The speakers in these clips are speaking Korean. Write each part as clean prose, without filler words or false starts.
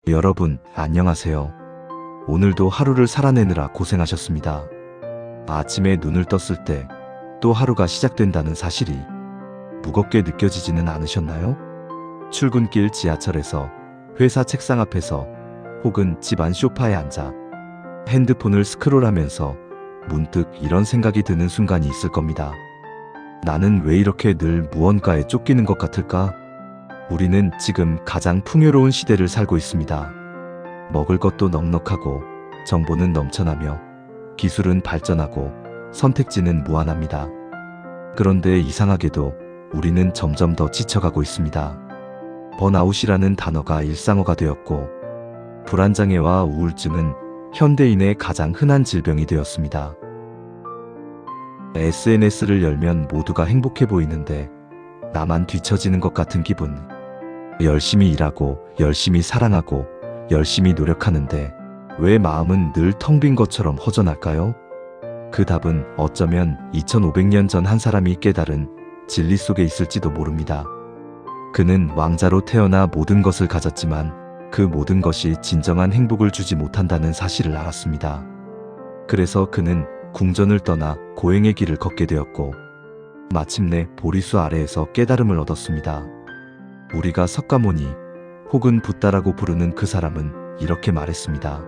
여러분, 안녕하세요. 오늘도 하루를 살아내느라 고생하셨습니다. 아침에 눈을 떴을 때 또 하루가 시작된다는 사실이 무겁게 느껴지지는 않으셨나요? 출근길 지하철에서, 회사 책상 앞에서, 혹은 집안 소파에 앉아 핸드폰을 스크롤하면서 문득 이런 생각이 드는 순간이 있을 겁니다. 나는 왜 이렇게 늘 무언가에 쫓기는 것 같을까? 우리는 지금 가장 풍요로운 시대를 살고 있습니다. 먹을 것도 넉넉하고, 정보는 넘쳐나며, 기술은 발전하고, 선택지는 무한합니다. 그런데 이상하게도 우리는 점점 더 지쳐가고 있습니다. 번아웃이라는 단어가 일상어가 되었고, 불안장애와 우울증은 현대인의 가장 흔한 질병이 되었습니다. SNS를 열면 모두가 행복해 보이는데 나만 뒤처지는 것 같은 기분. 열심히 일하고, 열심히 사랑하고, 열심히 노력하는데 왜 마음은 늘 텅 빈 것처럼 허전할까요? 그 답은 어쩌면 2500년 전 한 사람이 깨달은 진리 속에 있을지도 모릅니다. 그는 왕자로 태어나 모든 것을 가졌지만 그 모든 것이 진정한 행복을 주지 못한다는 사실을 알았습니다. 그래서 그는 궁전을 떠나 고행의 길을 걷게 되었고, 마침내 보리수 아래에서 깨달음을 얻었습니다. 우리가 석가모니 혹은 붓다라고 부르는 그 사람은 이렇게 말했습니다.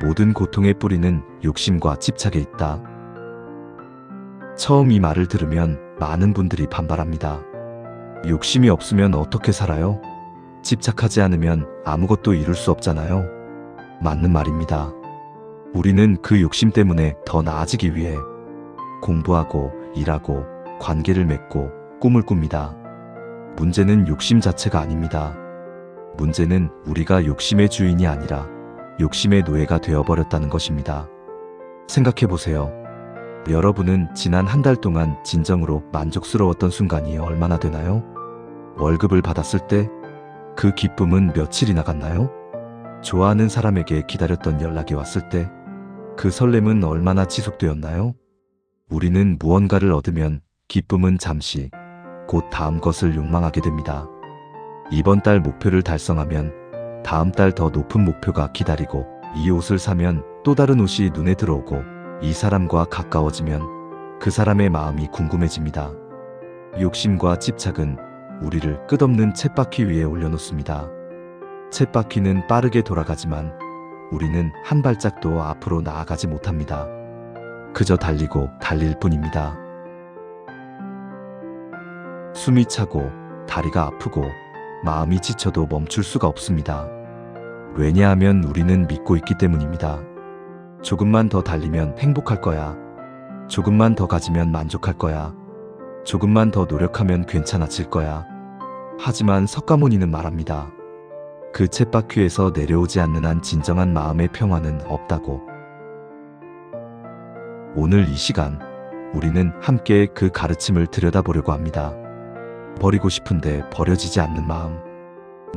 모든 고통의 뿌리는 욕심과 집착에 있다. 처음 이 말을 들으면 많은 분들이 반발합니다. 욕심이 없으면 어떻게 살아요? 집착하지 않으면 아무것도 이룰 수 없잖아요. 맞는 말입니다. 우리는 그 욕심 때문에 더 나아지기 위해 공부하고, 일하고, 관계를 맺고, 꿈을 꿉니다. 문제는 욕심 자체가 아닙니다. 문제는 우리가 욕심의 주인이 아니라 욕심의 노예가 되어버렸다는 것입니다. 생각해보세요. 여러분은 지난 한 달 동안 진정으로 만족스러웠던 순간이 얼마나 되나요? 월급을 받았을 때 그 기쁨은 며칠이나 갔나요? 좋아하는 사람에게 기다렸던 연락이 왔을 때 그 설렘은 얼마나 지속되었나요? 우리는 무언가를 얻으면 기쁨은 잠시, 곧 다음 것을 욕망하게 됩니다. 이번 달 목표를 달성하면 다음 달 더 높은 목표가 기다리고, 이 옷을 사면 또 다른 옷이 눈에 들어오고, 이 사람과 가까워지면 그 사람의 마음이 궁금해집니다. 욕심과 집착은 우리를 끝없는 쳇바퀴 위에 올려놓습니다. 쳇바퀴는 빠르게 돌아가지만 우리는 한 발짝도 앞으로 나아가지 못합니다. 그저 달리고 달릴 뿐입니다. 숨이 차고, 다리가 아프고, 마음이 지쳐도 멈출 수가 없습니다. 왜냐하면 우리는 믿고 있기 때문입니다. 조금만 더 달리면 행복할 거야. 조금만 더 가지면 만족할 거야. 조금만 더 노력하면 괜찮아질 거야. 하지만 석가모니는 말합니다. 그 쳇바퀴에서 내려오지 않는 한 진정한 마음의 평화는 없다고. 오늘 이 시간, 우리는 함께 그 가르침을 들여다보려고 합니다. 버리고 싶은데 버려지지 않는 마음,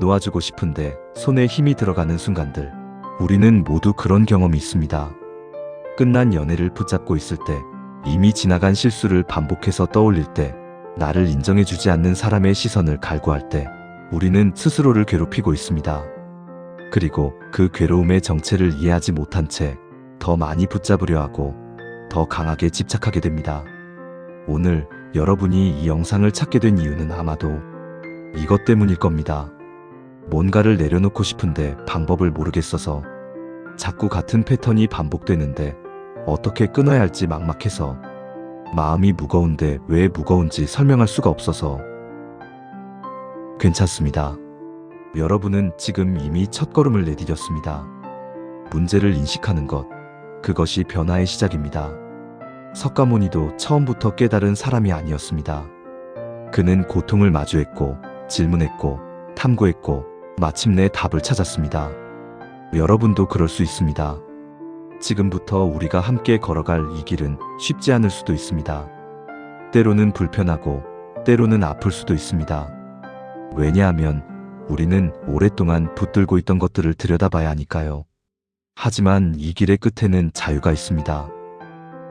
놓아주고 싶은데 손에 힘이 들어가는 순간들. 우리는 모두 그런 경험이 있습니다. 끝난 연애를 붙잡고 있을 때, 이미 지나간 실수를 반복해서 떠올릴 때, 나를 인정해주지 않는 사람의 시선을 갈구할 때, 우리는 스스로를 괴롭히고 있습니다. 그리고 그 괴로움의 정체를 이해하지 못한 채 더 많이 붙잡으려 하고, 더 강하게 집착하게 됩니다. 오늘 여러분이 이 영상을 찾게 된 이유는 아마도 이것 때문일 겁니다. 뭔가를 내려놓고 싶은데 방법을 모르겠어서, 자꾸 같은 패턴이 반복되는데 어떻게 끊어야 할지 막막해서, 마음이 무거운데 왜 무거운지 설명할 수가 없어서. 괜찮습니다. 여러분은 지금 이미 첫걸음을 내디뎠습니다. 문제를 인식하는 것, 그것이 변화의 시작입니다. 석가모니도 처음부터 깨달은 사람이 아니었습니다. 그는 고통을 마주했고, 질문했고, 탐구했고, 마침내 답을 찾았습니다. 여러분도 그럴 수 있습니다. 지금부터 우리가 함께 걸어갈 이 길은 쉽지 않을 수도 있습니다. 때로는 불편하고, 때로는 아플 수도 있습니다. 왜냐하면 우리는 오랫동안 붙들고 있던 것들을 들여다봐야 하니까요. 하지만 이 길의 끝에는 자유가 있습니다.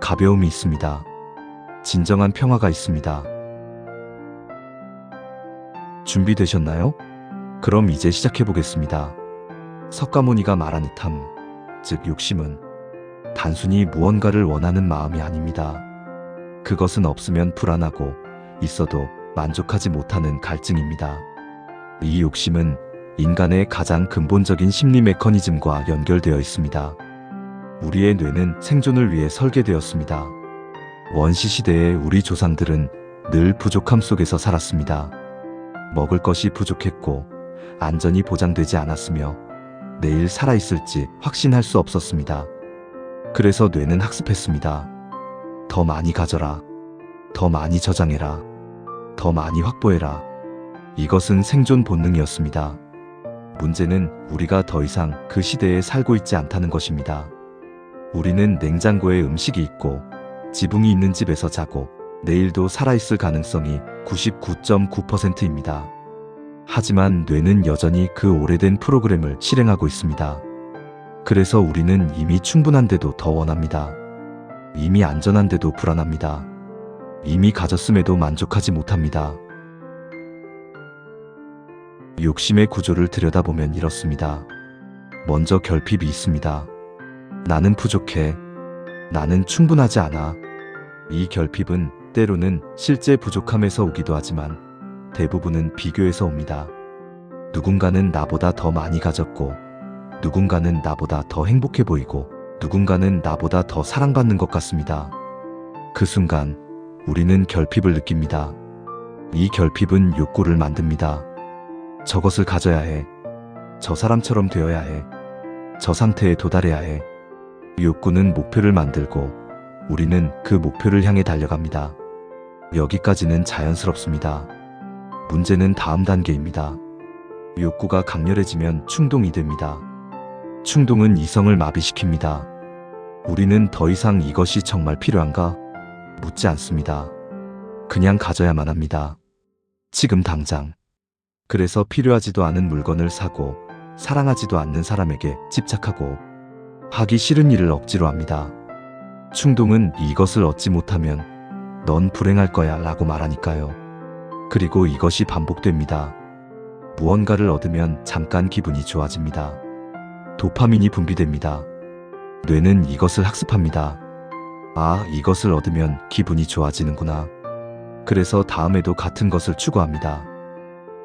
가벼움이 있습니다. 진정한 평화가 있습니다. 준비되셨나요? 그럼 이제 시작해 보겠습니다. 석가모니가 말하는 탐, 즉 욕심은 단순히 무언가를 원하는 마음이 아닙니다. 그것은 없으면 불안하고 있어도 만족하지 못하는 갈증입니다. 이 욕심은 인간의 가장 근본적인 심리 메커니즘과 연결되어 있습니다. 우리의 뇌는 생존을 위해 설계되었습니다. 원시시대의 우리 조상들은 늘 부족함 속에서 살았습니다. 먹을 것이 부족했고 안전이 보장되지 않았으며 내일 살아있을지 확신할 수 없었습니다. 그래서 뇌는 학습했습니다. 더 많이 가져라. 더 많이 저장해라. 더 많이 확보해라. 이것은 생존 본능이었습니다. 문제는 우리가 더 이상 그 시대에 살고 있지 않다는 것입니다. 우리는 냉장고에 음식이 있고 지붕이 있는 집에서 자고 내일도 살아있을 가능성이 99.9%입니다. 하지만 뇌는 여전히 그 오래된 프로그램을 실행하고 있습니다. 그래서 우리는 이미 충분한데도 더 원합니다. 이미 안전한데도 불안합니다. 이미 가졌음에도 만족하지 못합니다. 욕심의 구조를 들여다보면 이렇습니다. 먼저 결핍이 있습니다. 나는 부족해. 나는 충분하지 않아. 이 결핍은 때로는 실제 부족함에서 오기도 하지만 대부분은 비교에서 옵니다. 누군가는 나보다 더 많이 가졌고, 누군가는 나보다 더 행복해 보이고, 누군가는 나보다 더 사랑받는 것 같습니다. 그 순간 우리는 결핍을 느낍니다. 이 결핍은 욕구를 만듭니다. 저것을 가져야 해. 저 사람처럼 되어야 해. 저 상태에 도달해야 해. 욕구는 목표를 만들고 우리는 그 목표를 향해 달려갑니다. 여기까지는 자연스럽습니다. 문제는 다음 단계입니다. 욕구가 강렬해지면 충동이 됩니다. 충동은 이성을 마비시킵니다. 우리는 더 이상 이것이 정말 필요한가? 묻지 않습니다. 그냥 가져야만 합니다. 지금 당장. 그래서 필요하지도 않은 물건을 사고 사랑하지도 않는 사람에게 집착하고 하기 싫은 일을 억지로 합니다. 충동은 이것을 얻지 못하면 넌 불행할 거야 라고 말하니까요. 그리고 이것이 반복됩니다. 무언가를 얻으면 잠깐 기분이 좋아집니다. 도파민이 분비됩니다. 뇌는 이것을 학습합니다. 아, 이것을 얻으면 기분이 좋아지는구나. 그래서 다음에도 같은 것을 추구합니다.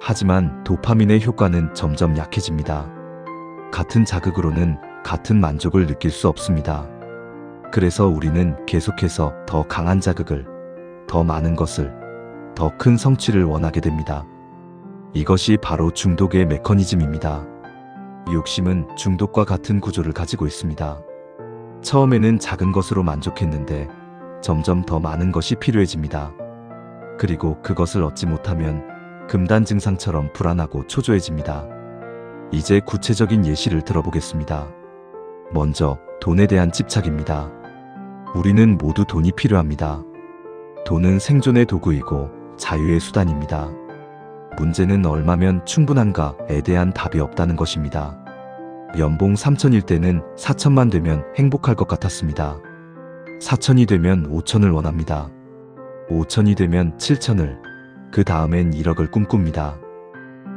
하지만 도파민의 효과는 점점 약해집니다. 같은 자극으로는 같은 만족을 느낄 수 없습니다. 그래서 우리는 계속해서 더 강한 자극을, 더 많은 것을, 더 큰 성취를 원하게 됩니다. 이것이 바로 중독의 메커니즘입니다. 욕심은 중독과 같은 구조를 가지고 있습니다. 처음에는 작은 것으로 만족했는데 점점 더 많은 것이 필요해집니다. 그리고 그것을 얻지 못하면 금단 증상처럼 불안하고 초조해집니다. 이제 구체적인 예시를 들어보겠습니다. 먼저 돈에 대한 집착입니다. 우리는 모두 돈이 필요합니다. 돈은 생존의 도구이고 자유의 수단입니다. 문제는 얼마면 충분한가에 대한 답이 없다는 것입니다. 연봉 3천일 때는 4천만 되면 행복할 것 같았습니다. 4천이 되면 5천을 원합니다. 5천이 되면 7천을, 그 다음엔 1억을 꿈꿉니다.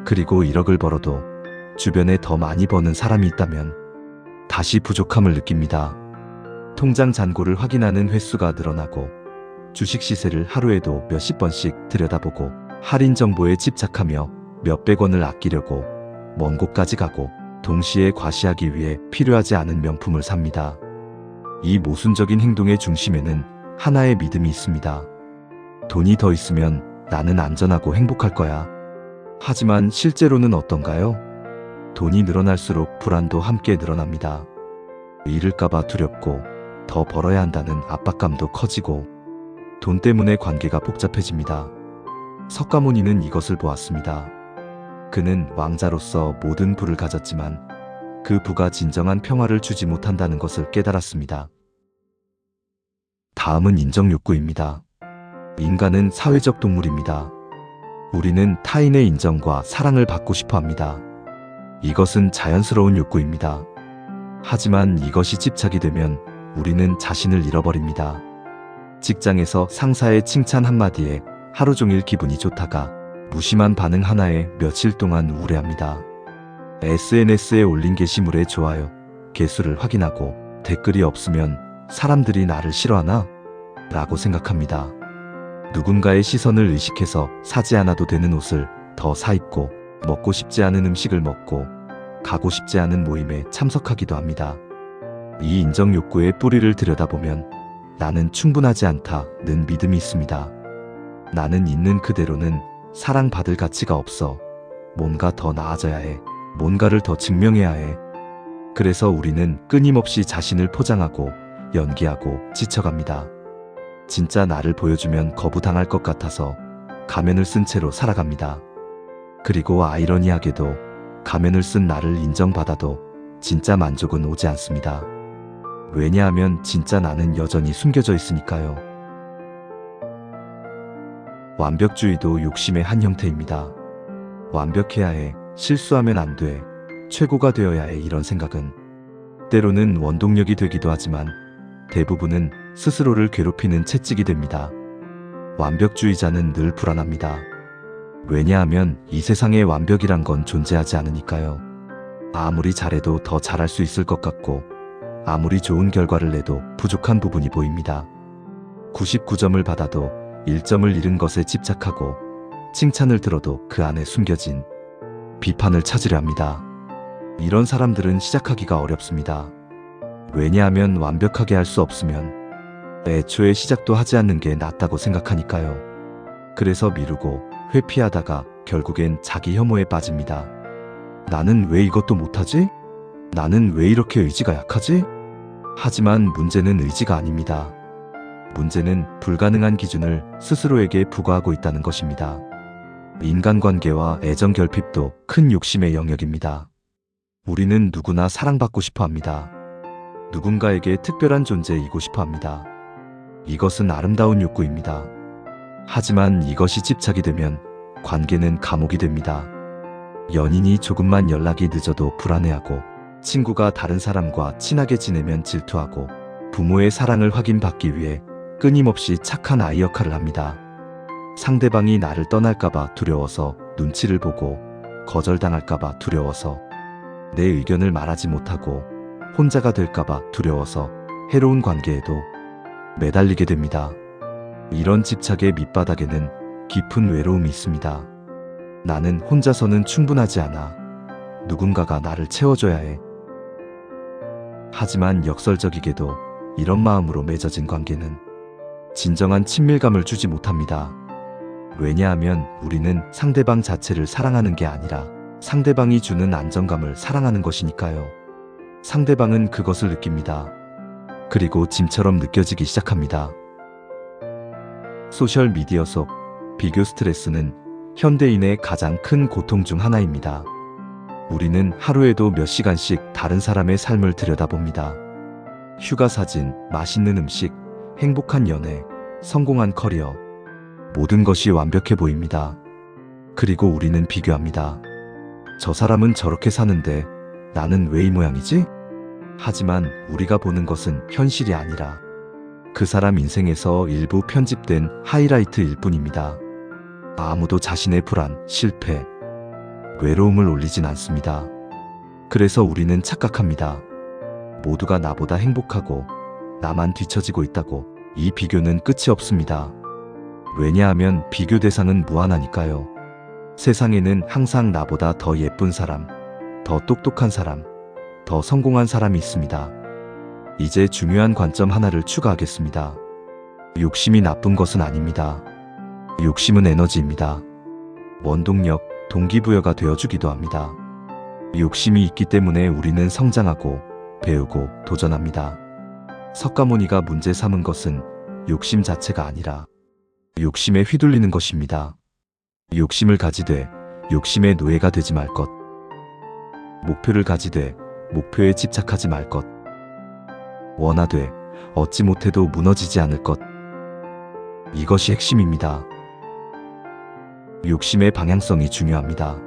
그리고 1억을 벌어도 주변에 더 많이 버는 사람이 있다면 다시 부족함을 느낍니다. 통장 잔고를 확인하는 횟수가 늘어나고 주식 시세를 하루에도 몇십 번씩 들여다보고 할인 정보에 집착하며 몇백 원을 아끼려고 먼 곳까지 가고 동시에 과시하기 위해 필요하지 않은 명품을 삽니다. 이 모순적인 행동의 중심에는 하나의 믿음이 있습니다. 돈이 더 있으면 나는 안전하고 행복할 거야. 하지만 실제로는 어떤가요? 돈이 늘어날수록 불안도 함께 늘어납니다. 잃을까봐 두렵고 더 벌어야 한다는 압박감도 커지고 돈 때문에 관계가 복잡해집니다. 석가모니는 이것을 보았습니다. 그는 왕자로서 모든 부를 가졌지만 그 부가 진정한 평화를 주지 못한다는 것을 깨달았습니다. 다음은 인정욕구입니다. 인간은 사회적 동물입니다. 우리는 타인의 인정과 사랑을 받고 싶어 합니다. 이것은 자연스러운 욕구입니다. 하지만 이것이 집착이 되면 우리는 자신을 잃어버립니다. 직장에서 상사의 칭찬 한마디에 하루 종일 기분이 좋다가 무심한 반응 하나에 며칠 동안 우울해합니다. SNS에 올린 게시물의 좋아요, 개수를 확인하고 댓글이 없으면 사람들이 나를 싫어하나? 라고 생각합니다. 누군가의 시선을 의식해서 사지 않아도 되는 옷을 더 사입고 먹고 싶지 않은 음식을 먹고 가고 싶지 않은 모임에 참석하기도 합니다. 이 인정 욕구의 뿌리를 들여다보면 나는 충분하지 않다는 믿음이 있습니다. 나는 있는 그대로는 사랑받을 가치가 없어. 뭔가 더 나아져야 해. 뭔가를 더 증명해야 해. 그래서 우리는 끊임없이 자신을 포장하고 연기하고 지쳐갑니다. 진짜 나를 보여주면 거부당할 것 같아서 가면을 쓴 채로 살아갑니다. 그리고 아이러니하게도 가면을 쓴 나를 인정받아도 진짜 만족은 오지 않습니다. 왜냐하면 진짜 나는 여전히 숨겨져 있으니까요. 완벽주의도 욕심의 한 형태입니다. 완벽해야 해, 실수하면 안 돼, 최고가 되어야 해, 이런 생각은 때로는 원동력이 되기도 하지만 대부분은 스스로를 괴롭히는 채찍이 됩니다. 완벽주의자는 늘 불안합니다. 왜냐하면 이 세상에 완벽이란 건 존재하지 않으니까요. 아무리 잘해도 더 잘할 수 있을 것 같고 아무리 좋은 결과를 내도 부족한 부분이 보입니다. 99점을 받아도 1점을 잃은 것에 집착하고 칭찬을 들어도 그 안에 숨겨진 비판을 찾으려 합니다. 이런 사람들은 시작하기가 어렵습니다. 왜냐하면 완벽하게 할 수 없으면 애초에 시작도 하지 않는 게 낫다고 생각하니까요. 그래서 미루고 회피하다가 결국엔 자기 혐오에 빠집니다. 나는 왜 이것도 못하지? 나는 왜 이렇게 의지가 약하지? 하지만 문제는 의지가 아닙니다. 문제는 불가능한 기준을 스스로에게 부과하고 있다는 것입니다. 인간관계와 애정 결핍도 큰 욕심의 영역입니다. 우리는 누구나 사랑받고 싶어 합니다. 누군가에게 특별한 존재이고 싶어 합니다. 이것은 아름다운 욕구입니다. 하지만 이것이 집착이 되면 관계는 감옥이 됩니다. 연인이 조금만 연락이 늦어도 불안해하고 친구가 다른 사람과 친하게 지내면 질투하고 부모의 사랑을 확인받기 위해 끊임없이 착한 아이 역할을 합니다. 상대방이 나를 떠날까봐 두려워서 눈치를 보고 거절당할까봐 두려워서 내 의견을 말하지 못하고 혼자가 될까봐 두려워서 해로운 관계에도 매달리게 됩니다. 이런 집착의 밑바닥에는 깊은 외로움이 있습니다. 나는 혼자서는 충분하지 않아. 누군가가 나를 채워줘야 해. 하지만 역설적이게도 이런 마음으로 맺어진 관계는 진정한 친밀감을 주지 못합니다. 왜냐하면 우리는 상대방 자체를 사랑하는 게 아니라 상대방이 주는 안정감을 사랑하는 것이니까요. 상대방은 그것을 느낍니다. 그리고 짐처럼 느껴지기 시작합니다. 소셜미디어 속 비교 스트레스는 현대인의 가장 큰 고통 중 하나입니다. 우리는 하루에도 몇 시간씩 다른 사람의 삶을 들여다봅니다. 휴가 사진, 맛있는 음식, 행복한 연애, 성공한 커리어, 모든 것이 완벽해 보입니다. 그리고 우리는 비교합니다. 저 사람은 저렇게 사는데 나는 왜 이 모양이지? 하지만 우리가 보는 것은 현실이 아니라 그 사람 인생에서 일부 편집된 하이라이트일 뿐입니다. 아무도 자신의 불안, 실패, 외로움을 올리진 않습니다. 그래서 우리는 착각합니다. 모두가 나보다 행복하고 나만 뒤처지고 있다고. 이 비교는 끝이 없습니다. 왜냐하면 비교 대상은 무한하니까요. 세상에는 항상 나보다 더 예쁜 사람, 더 똑똑한 사람, 더 성공한 사람이 있습니다. 이제 중요한 관점 하나를 추가하겠습니다. 욕심이 나쁜 것은 아닙니다. 욕심은 에너지입니다. 원동력, 동기부여가 되어주기도 합니다. 욕심이 있기 때문에 우리는 성장하고 배우고 도전합니다. 석가모니가 문제 삼은 것은 욕심 자체가 아니라 욕심에 휘둘리는 것입니다. 욕심을 가지되 욕심의 노예가 되지 말 것. 목표를 가지되 목표에 집착하지 말 것. 원하되 얻지 못해도 무너지지 않을 것. 이것이 핵심입니다. 욕심의 방향성이 중요합니다.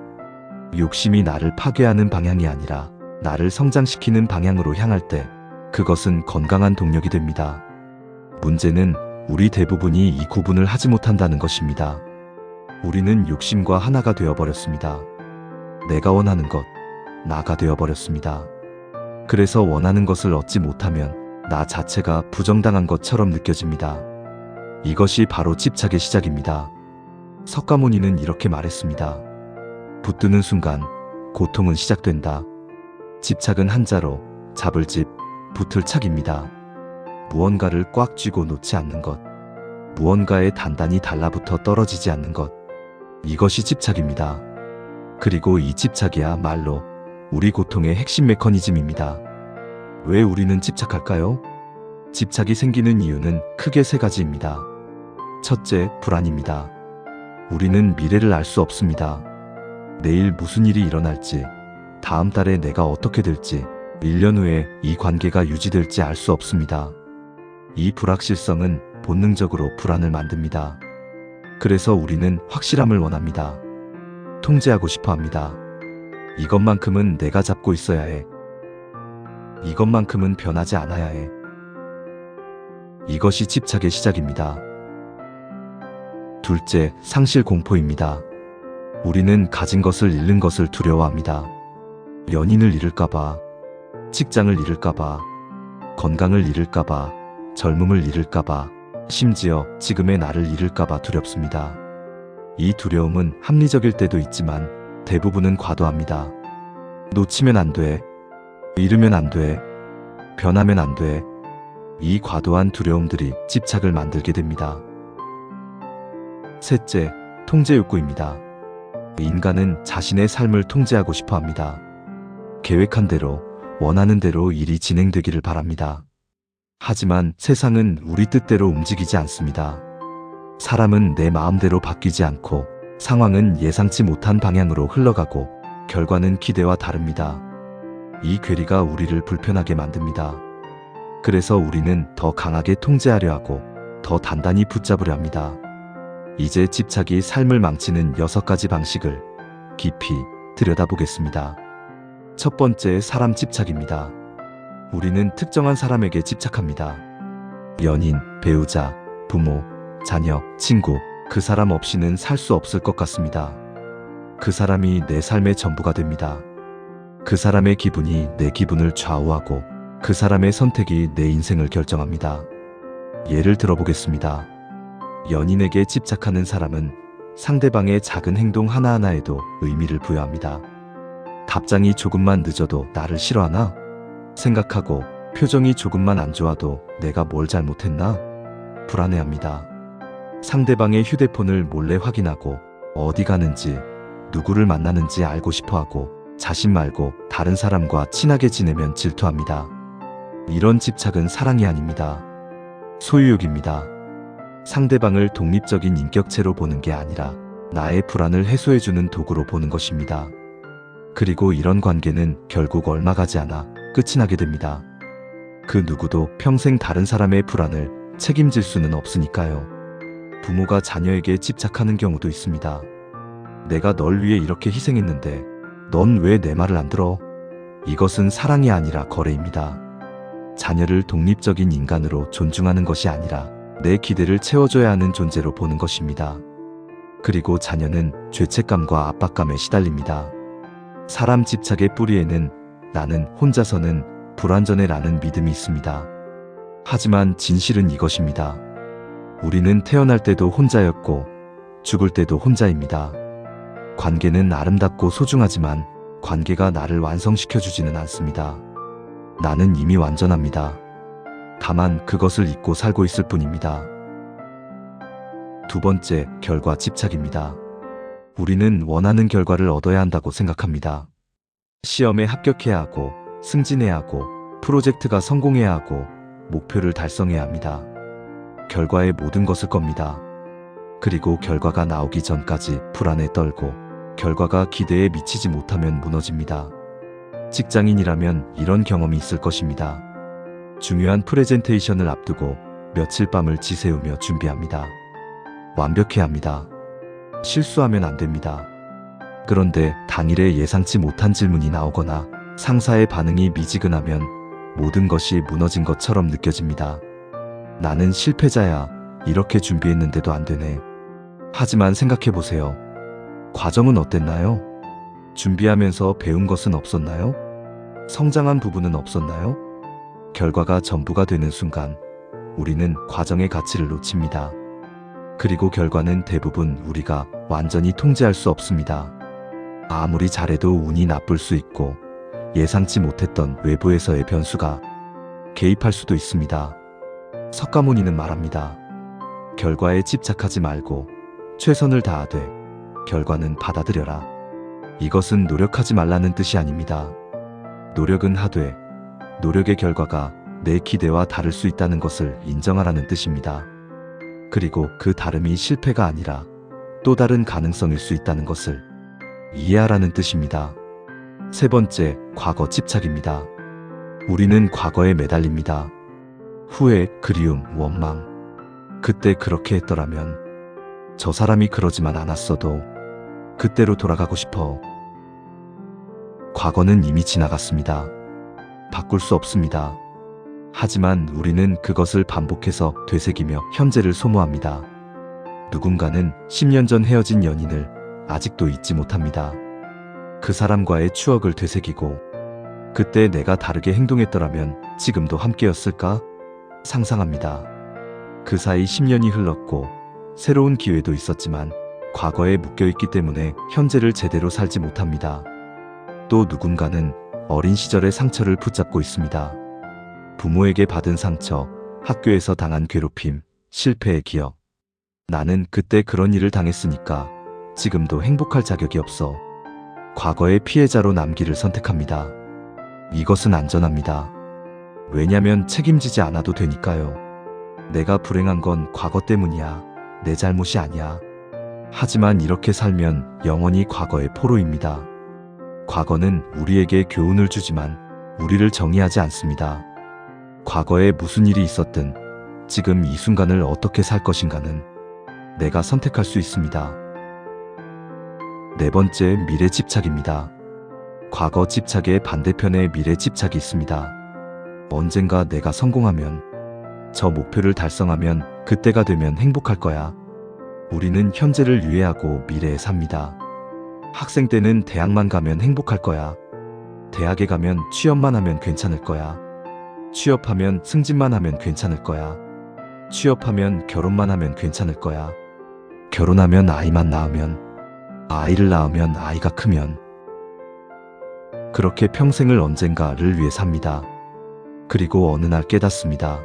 욕심이 나를 파괴하는 방향이 아니라 나를 성장시키는 방향으로 향할 때 그것은 건강한 동력이 됩니다. 문제는 우리 대부분이 이 구분을 하지 못한다는 것입니다. 우리는 욕심과 하나가 되어버렸습니다. 내가 원하는 것, 나가 되어버렸습니다. 그래서 원하는 것을 얻지 못하면 나 자체가 부정당한 것처럼 느껴집니다. 이것이 바로 집착의 시작입니다. 석가모니는 이렇게 말했습니다. 붙드는 순간 고통은 시작된다. 집착은 한자로 잡을 집, 붙을 착입니다. 무언가를 꽉 쥐고 놓지 않는 것, 무언가에 단단히 달라붙어 떨어지지 않는 것, 이것이 집착입니다. 그리고 이 집착이야말로 우리 고통의 핵심 메커니즘입니다. 왜 우리는 집착할까요? 집착이 생기는 이유는 크게 세 가지입니다. 첫째, 불안입니다. 우리는 미래를 알 수 없습니다. 내일 무슨 일이 일어날지, 다음 달에 내가 어떻게 될지, 1년 후에 이 관계가 유지될지 알 수 없습니다. 이 불확실성은 본능적으로 불안을 만듭니다. 그래서 우리는 확실함을 원합니다. 통제하고 싶어 합니다. 이것만큼은 내가 잡고 있어야 해. 이것만큼은 변하지 않아야 해. 이것이 집착의 시작입니다. 둘째, 상실 공포입니다. 우리는 가진 것을 잃는 것을 두려워합니다. 연인을 잃을까봐, 직장을 잃을까봐, 건강을 잃을까봐, 젊음을 잃을까봐, 심지어 지금의 나를 잃을까봐 두렵습니다. 이 두려움은 합리적일 때도 있지만 대부분은 과도합니다. 놓치면 안 돼. 잃으면 안 돼. 변하면 안 돼. 이 과도한 두려움들이 집착을 만들게 됩니다. 셋째, 통제 욕구입니다. 인간은 자신의 삶을 통제하고 싶어 합니다. 계획한 대로, 원하는 대로 일이 진행되기를 바랍니다. 하지만 세상은 우리 뜻대로 움직이지 않습니다. 사람은 내 마음대로 바뀌지 않고 상황은 예상치 못한 방향으로 흘러가고 결과는 기대와 다릅니다. 이 괴리가 우리를 불편하게 만듭니다. 그래서 우리는 더 강하게 통제하려 하고 더 단단히 붙잡으려 합니다. 이제 집착이 삶을 망치는 6가지 방식을 깊이 들여다보겠습니다. 첫 번째, 사람 집착입니다. 우리는 특정한 사람에게 집착합니다. 연인, 배우자, 부모, 자녀, 친구, 그 사람 없이는 살 수 없을 것 같습니다. 그 사람이 내 삶의 전부가 됩니다. 그 사람의 기분이 내 기분을 좌우하고 그 사람의 선택이 내 인생을 결정합니다. 예를 들어보겠습니다. 연인에게 집착하는 사람은 상대방의 작은 행동 하나하나에도 의미를 부여합니다. 답장이 조금만 늦어도 나를 싫어하나? 생각하고 표정이 조금만 안 좋아도 내가 뭘 잘못했나? 불안해합니다. 상대방의 휴대폰을 몰래 확인하고 어디 가는지, 누구를 만나는지 알고 싶어하고 자신 말고 다른 사람과 친하게 지내면 질투합니다. 이런 집착은 사랑이 아닙니다. 소유욕입니다. 상대방을 독립적인 인격체로 보는 게 아니라 나의 불안을 해소해주는 도구로 보는 것입니다. 그리고 이런 관계는 결국 얼마 가지 않아 끝이 나게 됩니다. 그 누구도 평생 다른 사람의 불안을 책임질 수는 없으니까요. 부모가 자녀에게 집착하는 경우도 있습니다. 내가 널 위해 이렇게 희생했는데 넌 왜 내 말을 안 들어? 이것은 사랑이 아니라 거래입니다. 자녀를 독립적인 인간으로 존중하는 것이 아니라 내 기대를 채워줘야 하는 존재로 보는 것입니다. 그리고 자녀는 죄책감과 압박감에 시달립니다. 사람 집착의 뿌리에는 나는 혼자서는 불완전해라는 믿음이 있습니다. 하지만 진실은 이것입니다. 우리는 태어날 때도 혼자였고 죽을 때도 혼자입니다. 관계는 아름답고 소중하지만 관계가 나를 완성시켜주지는 않습니다. 나는 이미 완전합니다. 다만 그것을 잊고 살고 있을 뿐입니다. 두 번째, 결과 집착입니다. 우리는 원하는 결과를 얻어야 한다고 생각합니다. 시험에 합격해야 하고, 승진해야 하고, 프로젝트가 성공해야 하고, 목표를 달성해야 합니다. 결과에 모든 것을 겁니다. 그리고 결과가 나오기 전까지 불안에 떨고, 결과가 기대에 미치지 못하면 무너집니다. 직장인이라면 이런 경험이 있을 것입니다. 중요한 프레젠테이션을 앞두고 며칠 밤을 지새우며 준비합니다. 완벽해야 합니다. 실수하면 안 됩니다. 그런데 당일에 예상치 못한 질문이 나오거나 상사의 반응이 미지근하면 모든 것이 무너진 것처럼 느껴집니다. 나는 실패자야. 이렇게 준비했는데도 안 되네. 하지만 생각해보세요. 과정은 어땠나요? 준비하면서 배운 것은 없었나요? 성장한 부분은 없었나요? 결과가 전부가 되는 순간 우리는 과정의 가치를 놓칩니다. 그리고 결과는 대부분 우리가 완전히 통제할 수 없습니다. 아무리 잘해도 운이 나쁠 수 있고 예상치 못했던 외부에서의 변수가 개입할 수도 있습니다. 석가모니는 말합니다. 결과에 집착하지 말고 최선을 다하되 결과는 받아들여라. 이것은 노력하지 말라는 뜻이 아닙니다. 노력은 하되 노력의 결과가 내 기대와 다를 수 있다는 것을 인정하라는 뜻입니다. 그리고 그 다름이 실패가 아니라 또 다른 가능성일 수 있다는 것을 이해하라는 뜻입니다. 세 번째, 과거 집착입니다. 우리는 과거에 매달립니다. 후회, 그리움, 원망. 그때 그렇게 했더라면, 저 사람이 그러지만 않았어도 그때로 돌아가고 싶어. 과거는 이미 지나갔습니다. 바꿀 수 없습니다. 하지만 우리는 그것을 반복해서 되새기며 현재를 소모합니다. 누군가는 10년 전 헤어진 연인을 아직도 잊지 못합니다. 그 사람과의 추억을 되새기고 그때 내가 다르게 행동했더라면 지금도 함께였을까? 상상합니다. 그 사이 10년이 흘렀고 새로운 기회도 있었지만 과거에 묶여있기 때문에 현재를 제대로 살지 못합니다. 또 누군가는 어린 시절의 상처를 붙잡고 있습니다. 부모에게 받은 상처, 학교에서 당한 괴롭힘, 실패의 기억. 나는 그때 그런 일을 당했으니까 지금도 행복할 자격이 없어. 과거의 피해자로 남기를 선택합니다. 이것은 안전합니다. 왜냐면 책임지지 않아도 되니까요. 내가 불행한 건 과거 때문이야. 내 잘못이 아니야. 하지만 이렇게 살면 영원히 과거의 포로입니다. 과거는 우리에게 교훈을 주지만 우리를 정의하지 않습니다. 과거에 무슨 일이 있었든 지금 이 순간을 어떻게 살 것인가는 내가 선택할 수 있습니다. 네 번째, 미래 집착입니다. 과거 집착의 반대편에 미래 집착이 있습니다. 언젠가 내가 성공하면, 저 목표를 달성하면, 그때가 되면 행복할 거야. 우리는 현재를 유예하고 미래에 삽니다. 학생 때는 대학만 가면 행복할 거야. 대학에 가면 취업만 하면 괜찮을 거야. 취업하면 승진만 하면 괜찮을 거야. 취업하면 결혼만 하면 괜찮을 거야. 결혼하면 아이만 낳으면, 아이를 낳으면 아이가 크면. 그렇게 평생을 언젠가를 위해 삽니다. 그리고 어느 날 깨닫습니다.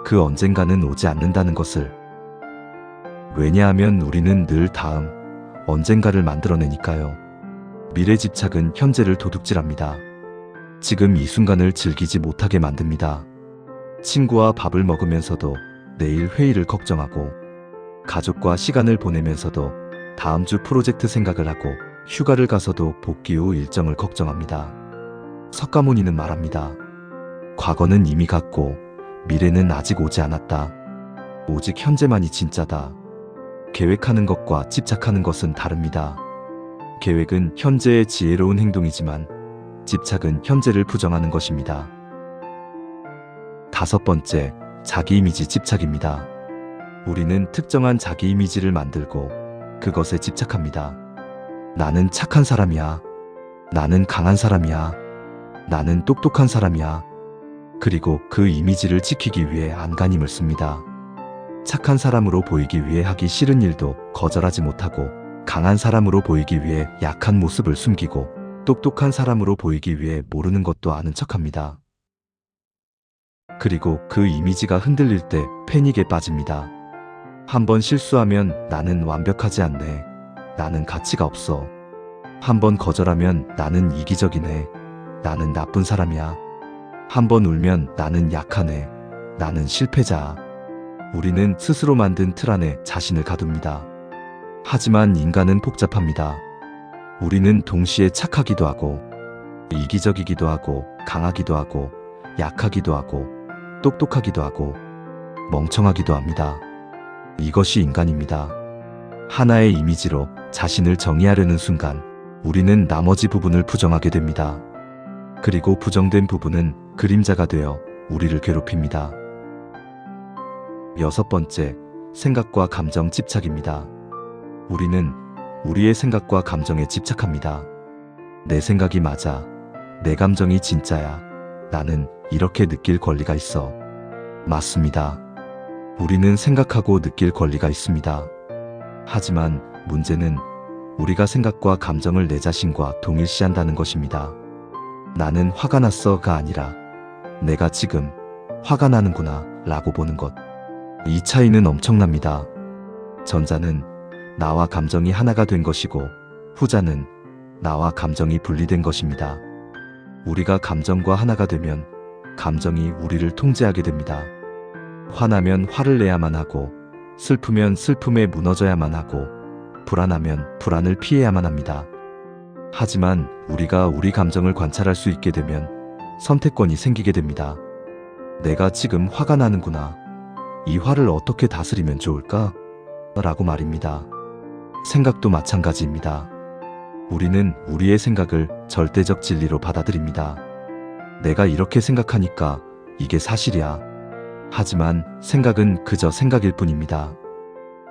그 언젠가는 오지 않는다는 것을. 왜냐하면 우리는 늘 다음 언젠가를 만들어내니까요. 미래 집착은 현재를 도둑질합니다. 지금 이 순간을 즐기지 못하게 만듭니다. 친구와 밥을 먹으면서도 내일 회의를 걱정하고, 가족과 시간을 보내면서도 다음 주 프로젝트 생각을 하고, 휴가를 가서도 복귀 후 일정을 걱정합니다. 석가모니는 말합니다. 과거는 이미 갔고 미래는 아직 오지 않았다. 오직 현재만이 진짜다. 계획하는 것과 집착하는 것은 다릅니다. 계획은 현재의 지혜로운 행동이지만 집착은 현재를 부정하는 것입니다. 다섯 번째, 자기 이미지 집착입니다. 우리는 특정한 자기 이미지를 만들고 그것에 집착합니다. 나는 착한 사람이야. 나는 강한 사람이야. 나는 똑똑한 사람이야. 그리고 그 이미지를 지키기 위해 안간힘을 씁니다. 착한 사람으로 보이기 위해 하기 싫은 일도 거절하지 못하고, 강한 사람으로 보이기 위해 약한 모습을 숨기고, 똑똑한 사람으로 보이기 위해 모르는 것도 아는 척합니다. 그리고 그 이미지가 흔들릴 때 패닉에 빠집니다. 한번 실수하면 나는 완벽하지 않네. 나는 가치가 없어. 한번 거절하면 나는 이기적이네. 나는 나쁜 사람이야. 한번 울면 나는 약하네. 나는 실패자야. 우리는 스스로 만든 틀 안에 자신을 가둡니다. 하지만 인간은 복잡합니다. 우리는 동시에 착하기도 하고, 이기적이기도 하고, 강하기도 하고, 약하기도 하고, 똑똑하기도 하고, 멍청하기도 합니다. 이것이 인간입니다. 하나의 이미지로 자신을 정의하려는 순간 우리는 나머지 부분을 부정하게 됩니다. 그리고 부정된 부분은 그림자가 되어 우리를 괴롭힙니다. 여섯 번째, 생각과 감정 집착입니다. 우리는 우리의 생각과 감정에 집착합니다. 내 생각이 맞아. 내 감정이 진짜야. 나는 이렇게 느낄 권리가 있어. 맞습니다. 우리는 생각하고 느낄 권리가 있습니다. 하지만 문제는 우리가 생각과 감정을 내 자신과 동일시한다는 것입니다. 나는 화가 났어가 아니라 내가 지금 화가 나는구나 라고 보는 것. 이 차이는 엄청납니다. 전자는 나와 감정이 하나가 된 것이고 후자는 나와 감정이 분리된 것입니다. 우리가 감정과 하나가 되면 감정이 우리를 통제하게 됩니다. 화나면 화를 내야만 하고 슬프면 슬픔에 무너져야만 하고 불안하면 불안을 피해야만 합니다. 하지만 우리가 우리 감정을 관찰할 수 있게 되면 선택권이 생기게 됩니다. 내가 지금 화가 나는구나. 이 화를 어떻게 다스리면 좋을까? 라고 말입니다. 생각도 마찬가지입니다. 우리는 우리의 생각을 절대적 진리로 받아들입니다. 내가 이렇게 생각하니까 이게 사실이야. 하지만 생각은 그저 생각일 뿐입니다.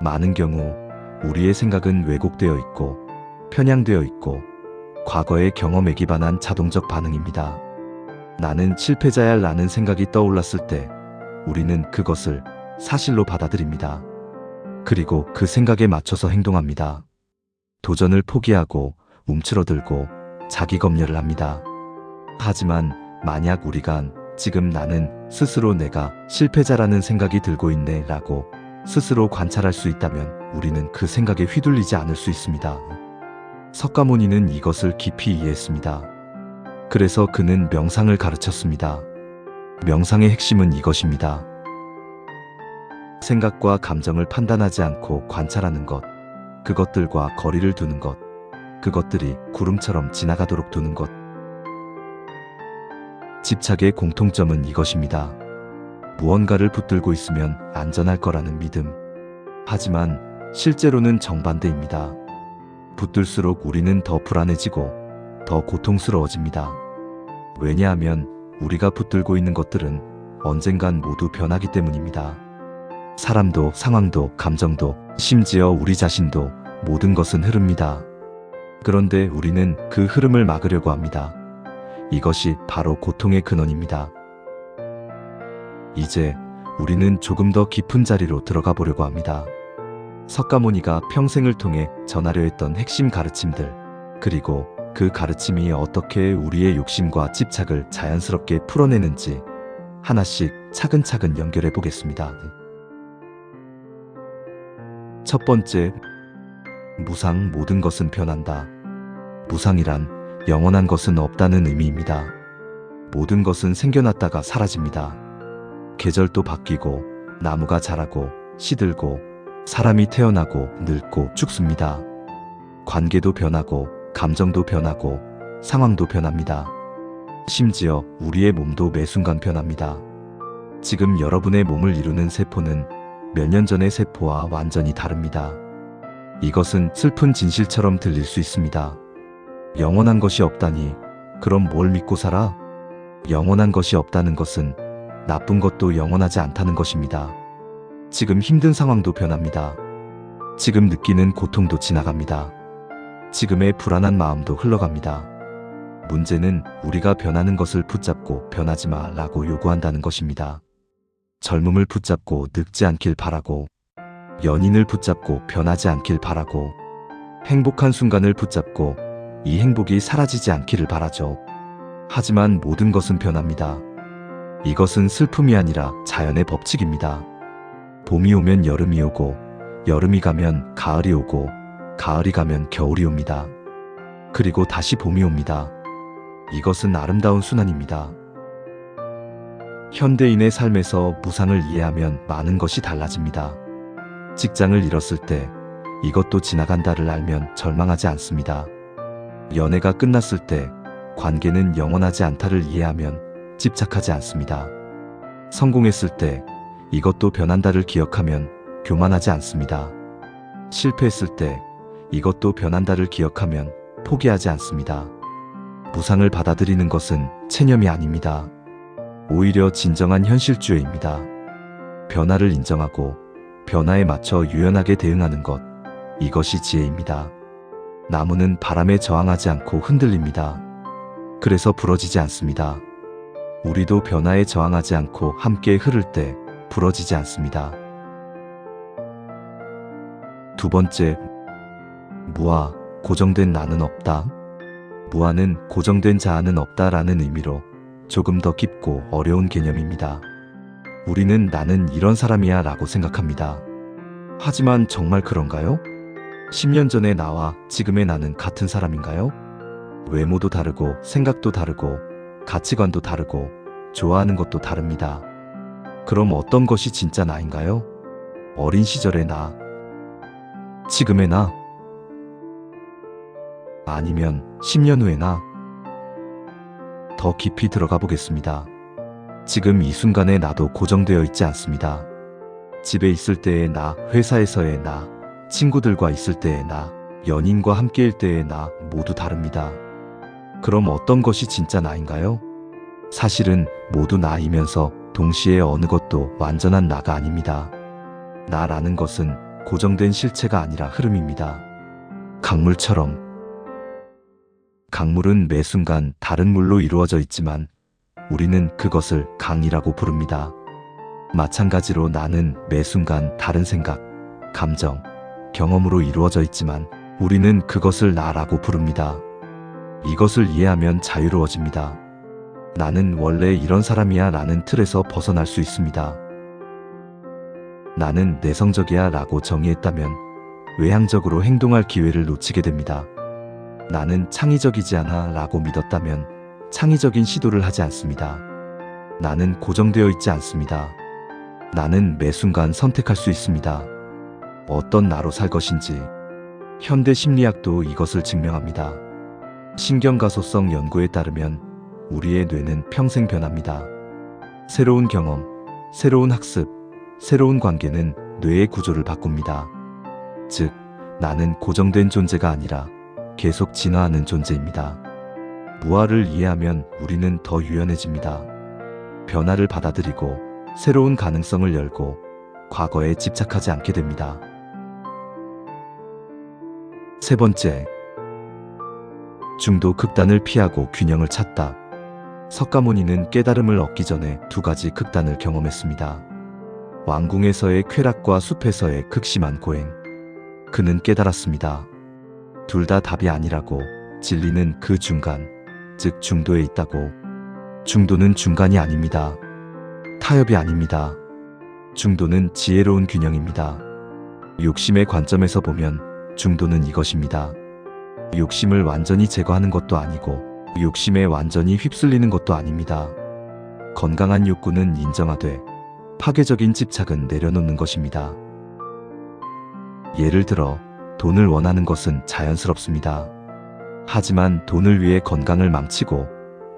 많은 경우 우리의 생각은 왜곡되어 있고 편향되어 있고 과거의 경험에 기반한 자동적 반응입니다. 나는 실패자야 라는 생각이 떠올랐을 때 우리는 그것을 사실로 받아들입니다. 그리고 그 생각에 맞춰서 행동합니다. 도전을 포기하고 움츠러들고 자기 검열을 합니다. 하지만 만약 우리가 지금 나는 스스로 내가 실패자라는 생각이 들고 있네 라고 스스로 관찰할 수 있다면 우리는 그 생각에 휘둘리지 않을 수 있습니다. 석가모니는 이것을 깊이 이해했습니다. 그래서 그는 명상을 가르쳤습니다. 명상의 핵심은 이것입니다. 생각과 감정을 판단하지 않고 관찰하는 것, 그것들과 거리를 두는 것, 그것들이 구름처럼 지나가도록 두는 것. 집착의 공통점은 이것입니다. 무언가를 붙들고 있으면 안전할 거라는 믿음. 하지만 실제로는 정반대입니다. 붙들수록 우리는 더 불안해지고 더 고통스러워집니다. 왜냐하면 우리가 붙들고 있는 것들은 언젠간 모두 변하기 때문입니다. 사람도 상황도 감정도 심지어 우리 자신도 모든 것은 흐릅니다. 그런데 우리는 그 흐름을 막으려고 합니다. 이것이 바로 고통의 근원입니다. 이제 우리는 조금 더 깊은 자리로 들어가 보려고 합니다. 석가모니가 평생을 통해 전하려 했던 핵심 가르침들, 그리고 그 가르침이 어떻게 우리의 욕심과 집착을 자연스럽게 풀어내는지 하나씩 차근차근 연결해 보겠습니다. 첫 번째, 무상. 모든 것은 변한다. 무상이란 영원한 것은 없다는 의미입니다. 모든 것은 생겨났다가 사라집니다. 계절도 바뀌고 나무가 자라고 시들고 사람이 태어나고 늙고 죽습니다. 관계도 변하고 감정도 변하고 상황도 변합니다. 심지어 우리의 몸도 매 순간 변합니다. 지금 여러분의 몸을 이루는 세포는 몇 년 전의 세포와 완전히 다릅니다. 이것은 슬픈 진실처럼 들릴 수 있습니다. 영원한 것이 없다니, 그럼 뭘 믿고 살아? 영원한 것이 없다는 것은 나쁜 것도 영원하지 않다는 것입니다. 지금 힘든 상황도 변합니다. 지금 느끼는 고통도 지나갑니다. 지금의 불안한 마음도 흘러갑니다. 문제는 우리가 변하는 것을 붙잡고 변하지 마라고 요구한다는 것입니다. 젊음을 붙잡고 늙지 않길 바라고, 연인을 붙잡고 변하지 않길 바라고, 행복한 순간을 붙잡고 이 행복이 사라지지 않기를 바라죠. 하지만 모든 것은 변합니다. 이것은 슬픔이 아니라 자연의 법칙입니다. 봄이 오면 여름이 오고, 여름이 가면 가을이 오고, 가을이 가면 겨울이 옵니다. 그리고 다시 봄이 옵니다. 이것은 아름다운 순환입니다. 현대인의 삶에서 무상을 이해하면 많은 것이 달라집니다. 직장을 잃었을 때 이것도 지나간다를 알면 절망하지 않습니다. 연애가 끝났을 때 관계는 영원하지 않다를 이해하면 집착하지 않습니다. 성공했을 때 이것도 변한다를 기억하면 교만하지 않습니다. 실패했을 때 이것도 변한다를 기억하면 포기하지 않습니다. 무상을 받아들이는 것은 체념이 아닙니다. 오히려 진정한 현실주의입니다. 변화를 인정하고 변화에 맞춰 유연하게 대응하는 것, 이것이 지혜입니다. 나무는 바람에 저항하지 않고 흔들립니다. 그래서 부러지지 않습니다. 우리도 변화에 저항하지 않고 함께 흐를 때 부러지지 않습니다. 두 번째, 무아, 고정된 나는 없다. 무아는 고정된 자아는 없다라는 의미로 조금 더 깊고 어려운 개념입니다. 우리는 나는 이런 사람이야 라고 생각합니다. 하지만 정말 그런가요? 10년 전의 나와 지금의 나는 같은 사람인가요? 외모도 다르고 생각도 다르고 가치관도 다르고 좋아하는 것도 다릅니다. 그럼 어떤 것이 진짜 나인가요? 어린 시절의 나, 지금의 나, 아니면 10년 후의 나? 더 깊이 들어가 보겠습니다. 지금 이 순간의 나도 고정되어 있지 않습니다. 집에 있을 때의 나, 회사에서의 나, 친구들과 있을 때의 나, 연인과 함께일 때의 나 모두 다릅니다. 그럼 어떤 것이 진짜 나인가요? 사실은 모두 나이면서 동시에 어느 것도 완전한 나가 아닙니다. 나라는 것은 고정된 실체가 아니라 흐름입니다. 강물처럼. 강물은 매 순간 다른 물로 이루어져 있지만 우리는 그것을 강이라고 부릅니다. 마찬가지로 나는 매 순간 다른 생각, 감정, 경험으로 이루어져 있지만 우리는 그것을 나라고 부릅니다. 이것을 이해하면 자유로워집니다. 나는 원래 이런 사람이야 라는 틀에서 벗어날 수 있습니다. 나는 내성적이야 라고 정의했다면 외향적으로 행동할 기회를 놓치게 됩니다. 나는 창의적이지 않아 라고 믿었다면 창의적인 시도를 하지 않습니다. 나는 고정되어 있지 않습니다. 나는 매 순간 선택할 수 있습니다. 어떤 나로 살 것인지. 현대 심리학도 이것을 증명합니다. 신경가소성 연구에 따르면 우리의 뇌는 평생 변합니다. 새로운 경험, 새로운 학습, 새로운 관계는 뇌의 구조를 바꿉니다. 즉, 나는 고정된 존재가 아니라 계속 진화하는 존재입니다. 무아를 이해하면 우리는 더 유연해집니다. 변화를 받아들이고 새로운 가능성을 열고 과거에 집착하지 않게 됩니다. 세 번째, 중도 극단을 피하고 균형을 찾다. 석가모니는 깨달음을 얻기 전에 두 가지 극단을 경험했습니다. 왕궁에서의 쾌락과 숲에서의 극심한 고행. 그는 깨달았습니다. 둘 다 답이 아니라고. 진리는 그 중간, 즉 중도에 있다고. 중도는 중간이 아닙니다. 타협이 아닙니다. 중도는 지혜로운 균형입니다. 욕심의 관점에서 보면 중도는 이것입니다. 욕심을 완전히 제거하는 것도 아니고 욕심에 완전히 휩쓸리는 것도 아닙니다. 건강한 욕구는 인정하되 파괴적인 집착은 내려놓는 것입니다. 예를 들어 돈을 원하는 것은 자연스럽습니다. 하지만 돈을 위해 건강을 망치고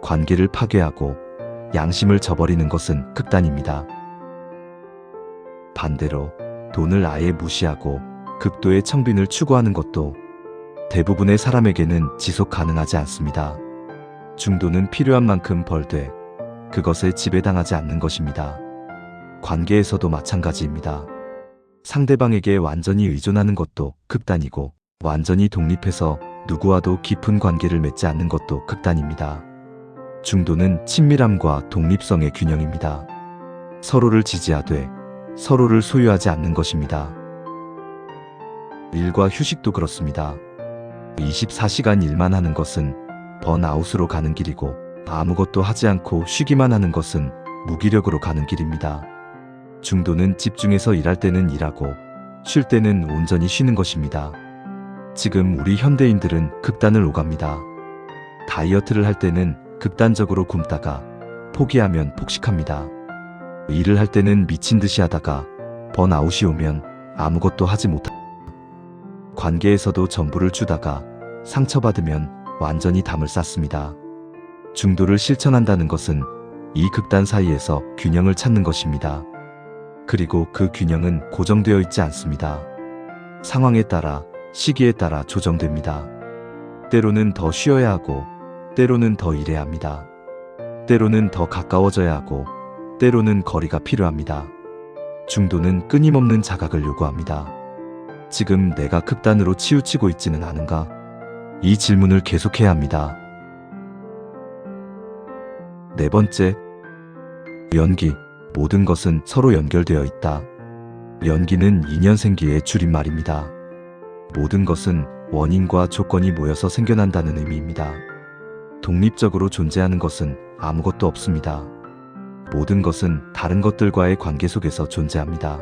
관계를 파괴하고 양심을 저버리는 것은 극단입니다. 반대로 돈을 아예 무시하고 극도의 청빈을 추구하는 것도 대부분의 사람에게는 지속 가능하지 않습니다. 중도는 필요한 만큼 벌되 그것에 지배당하지 않는 것입니다. 관계에서도 마찬가지입니다. 상대방에게 완전히 의존하는 것도 극단이고 완전히 독립해서 누구와도 깊은 관계를 맺지 않는 것도 극단입니다. 중도는 친밀함과 독립성의 균형입니다. 서로를 지지하되 서로를 소유하지 않는 것입니다. 일과 휴식도 그렇습니다. 24시간 일만 하는 것은 번아웃으로 가는 길이고 아무것도 하지 않고 쉬기만 하는 것은 무기력으로 가는 길입니다. 중도는 집중해서 일할 때는 일하고 쉴 때는 온전히 쉬는 것입니다. 지금 우리 현대인들은 극단을 오갑니다. 다이어트를 할 때는 극단적으로 굶다가 포기하면 폭식합니다. 일을 할 때는 미친 듯이 하다가 번아웃이 오면 아무것도 하지 못합니다. 관계에서도 전부를 주다가 상처받으면 완전히 담을 쌓습니다. 중도를 실천한다는 것은 이 극단 사이에서 균형을 찾는 것입니다. 그리고 그 균형은 고정되어 있지 않습니다. 상황에 따라, 시기에 따라 조정됩니다. 때로는 더 쉬어야 하고, 때로는 더 일해야 합니다. 때로는 더 가까워져야 하고, 때로는 거리가 필요합니다. 중도는 끊임없는 자각을 요구합니다. 지금 내가 극단으로 치우치고 있지는 않은가? 이 질문을 계속해야 합니다. 네 번째, 연기. 모든 것은 서로 연결되어 있다. 연기는 인연생기의 줄임말입니다. 모든 것은 원인과 조건이 모여서 생겨난다는 의미입니다. 독립적으로 존재하는 것은 아무것도 없습니다. 모든 것은 다른 것들과의 관계 속에서 존재합니다.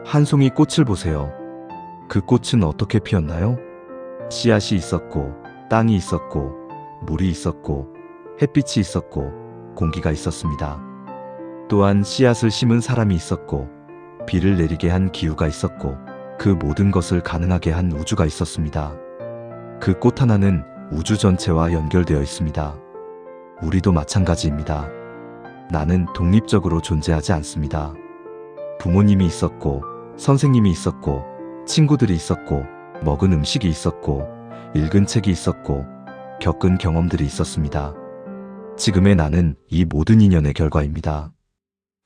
한 송이 꽃을 보세요. 그 꽃은 어떻게 피었나요? 씨앗이 있었고, 땅이 있었고, 물이 있었고, 햇빛이 있었고, 공기가 있었습니다. 또한 씨앗을 심은 사람이 있었고, 비를 내리게 한 기후가 있었고, 그 모든 것을 가능하게 한 우주가 있었습니다. 그 꽃 하나는 우주 전체와 연결되어 있습니다. 우리도 마찬가지입니다. 나는 독립적으로 존재하지 않습니다. 부모님이 있었고, 선생님이 있었고, 친구들이 있었고, 먹은 음식이 있었고, 읽은 책이 있었고, 겪은 경험들이 있었습니다. 지금의 나는 이 모든 인연의 결과입니다.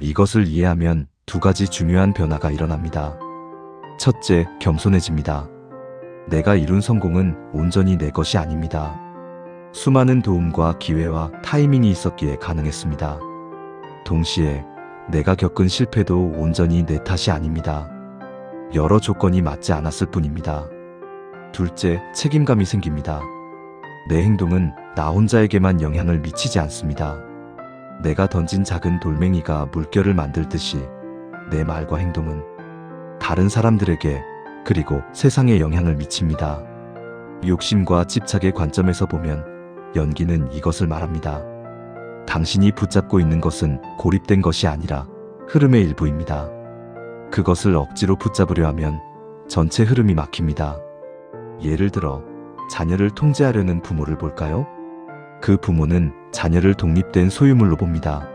이것을 이해하면 두 가지 중요한 변화가 일어납니다. 첫째, 겸손해집니다. 내가 이룬 성공은 온전히 내 것이 아닙니다. 수많은 도움과 기회와 타이밍이 있었기에 가능했습니다. 동시에 내가 겪은 실패도 온전히 내 탓이 아닙니다. 여러 조건이 맞지 않았을 뿐입니다. 둘째, 책임감이 생깁니다. 내 행동은 나 혼자에게만 영향을 미치지 않습니다. 내가 던진 작은 돌멩이가 물결을 만들듯이 내 말과 행동은 다른 사람들에게 그리고 세상에 영향을 미칩니다. 욕심과 집착의 관점에서 보면 연기는 이것을 말합니다. 당신이 붙잡고 있는 것은 고립된 것이 아니라 흐름의 일부입니다. 그것을 억지로 붙잡으려 하면 전체 흐름이 막힙니다. 예를 들어 자녀를 통제하려는 부모를 볼까요? 그 부모는 자녀를 독립된 소유물로 봅니다.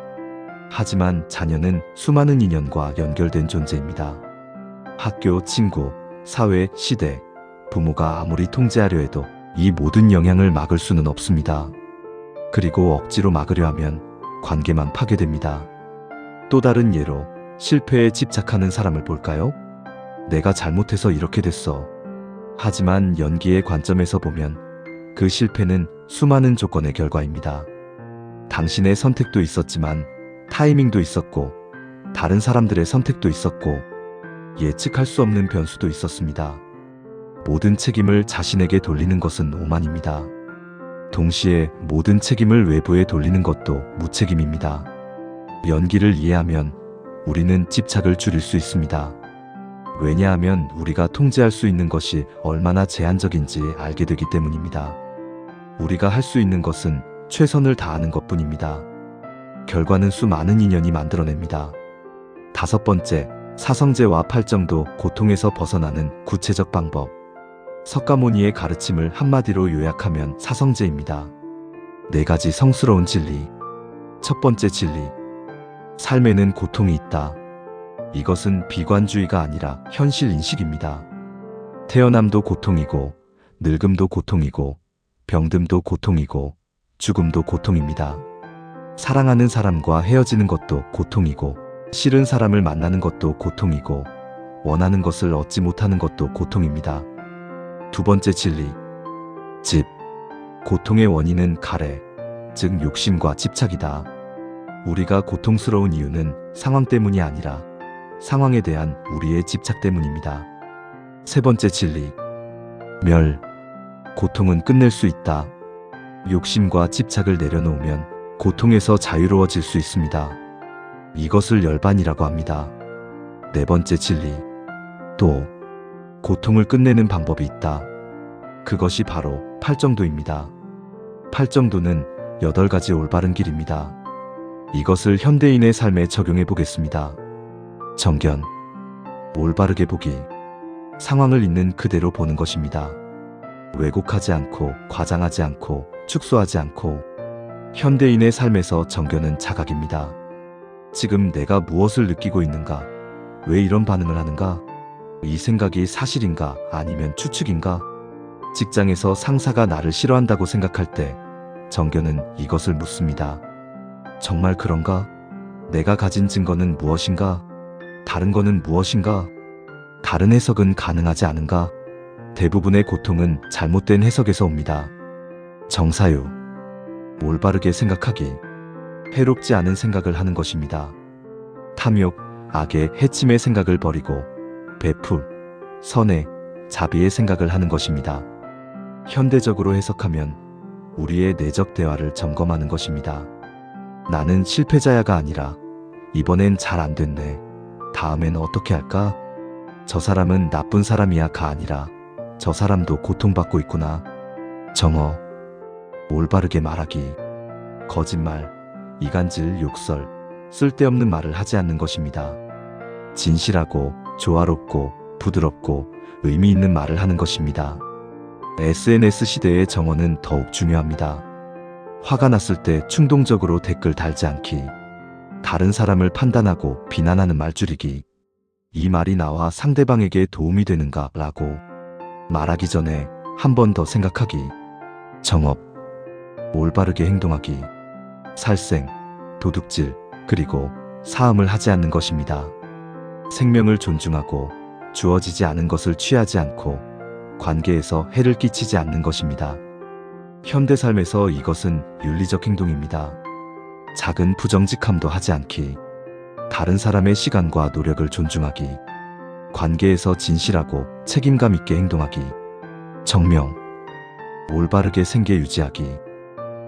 하지만 자녀는 수많은 인연과 연결된 존재입니다. 학교, 친구, 사회, 시대, 부모가 아무리 통제하려 해도 이 모든 영향을 막을 수는 없습니다. 그리고 억지로 막으려 하면 관계만 파괴됩니다. 또 다른 예로 실패에 집착하는 사람을 볼까요? 내가 잘못해서 이렇게 됐어. 하지만 연기의 관점에서 보면 그 실패는 수많은 조건의 결과입니다. 당신의 선택도 있었지만 타이밍도 있었고 다른 사람들의 선택도 있었고 예측할 수 없는 변수도 있었습니다. 모든 책임을 자신에게 돌리는 것은 오만입니다. 동시에 모든 책임을 외부에 돌리는 것도 무책임입니다. 연기를 이해하면 우리는 집착을 줄일 수 있습니다. 왜냐하면 우리가 통제할 수 있는 것이 얼마나 제한적인지 알게 되기 때문입니다. 우리가 할 수 있는 것은 최선을 다하는 것뿐입니다. 결과는 수많은 인연이 만들어냅니다. 다섯 번째, 사성제와 팔정도 고통에서 벗어나는 구체적 방법. 석가모니의 가르침을 한마디로 요약하면 사성제입니다. 네 가지 성스러운 진리. 첫 번째 진리. 삶에는 고통이 있다. 이것은 비관주의가 아니라 현실 인식입니다. 태어남도 고통이고, 늙음도 고통이고, 병듦도 고통이고, 죽음도 고통입니다. 사랑하는 사람과 헤어지는 것도 고통이고, 싫은 사람을 만나는 것도 고통이고, 원하는 것을 얻지 못하는 것도 고통입니다. 두 번째 진리. 집. 고통의 원인은 가래, 즉 욕심과 집착이다. 우리가 고통스러운 이유는 상황 때문이 아니라 상황에 대한 우리의 집착 때문입니다. 세 번째 진리. 멸. 고통은 끝낼 수 있다. 욕심과 집착을 내려놓으면 고통에서 자유로워질 수 있습니다. 이것을 열반이라고 합니다. 네 번째 진리. 또, 고통을 끝내는 방법이 있다. 그것이 바로 팔정도입니다. 팔정도는 8가지 올바른 길입니다. 이것을 현대인의 삶에 적용해 보겠습니다. 정견. 올바르게 보기. 상황을 있는 그대로 보는 것입니다. 왜곡하지 않고, 과장하지 않고, 축소하지 않고. 현대인의 삶에서 정견은 자각입니다. 지금 내가 무엇을 느끼고 있는가? 왜 이런 반응을 하는가? 이 생각이 사실인가? 아니면 추측인가? 직장에서 상사가 나를 싫어한다고 생각할 때 정견은 이것을 묻습니다. 정말 그런가? 내가 가진 증거는 무엇인가? 다른 거는 무엇인가? 다른 해석은 가능하지 않은가? 대부분의 고통은 잘못된 해석에서 옵니다. 정사유. 올바르게 생각하기. 해롭지 않은 생각을 하는 것입니다. 탐욕, 악의 해침의 생각을 버리고 베풀, 선의, 자비의 생각을 하는 것입니다. 현대적으로 해석하면 우리의 내적 대화를 점검하는 것입니다. 나는 실패자야가 아니라 이번엔 잘 안 됐네. 다음엔 어떻게 할까? 저 사람은 나쁜 사람이야가 아니라 저 사람도 고통받고 있구나. 정어. 올바르게 말하기. 거짓말, 이간질, 욕설, 쓸데없는 말을 하지 않는 것입니다. 진실하고 조화롭고 부드럽고 의미 있는 말을 하는 것입니다. SNS 시대의 정어는 더욱 중요합니다. 화가 났을 때 충동적으로 댓글 달지 않기. 다른 사람을 판단하고 비난하는 말 줄이기. 이 말이 나와 상대방에게 도움이 되는가 라고 말하기 전에 한 번 더 생각하기. 정업. 올바르게 행동하기. 살생, 도둑질, 그리고 사음을 하지 않는 것입니다. 생명을 존중하고 주어지지 않은 것을 취하지 않고 관계에서 해를 끼치지 않는 것입니다. 현대 삶에서 이것은 윤리적 행동입니다. 작은 부정직함도 하지 않기. 다른 사람의 시간과 노력을 존중하기. 관계에서 진실하고 책임감 있게 행동하기. 정명. 올바르게 생계 유지하기.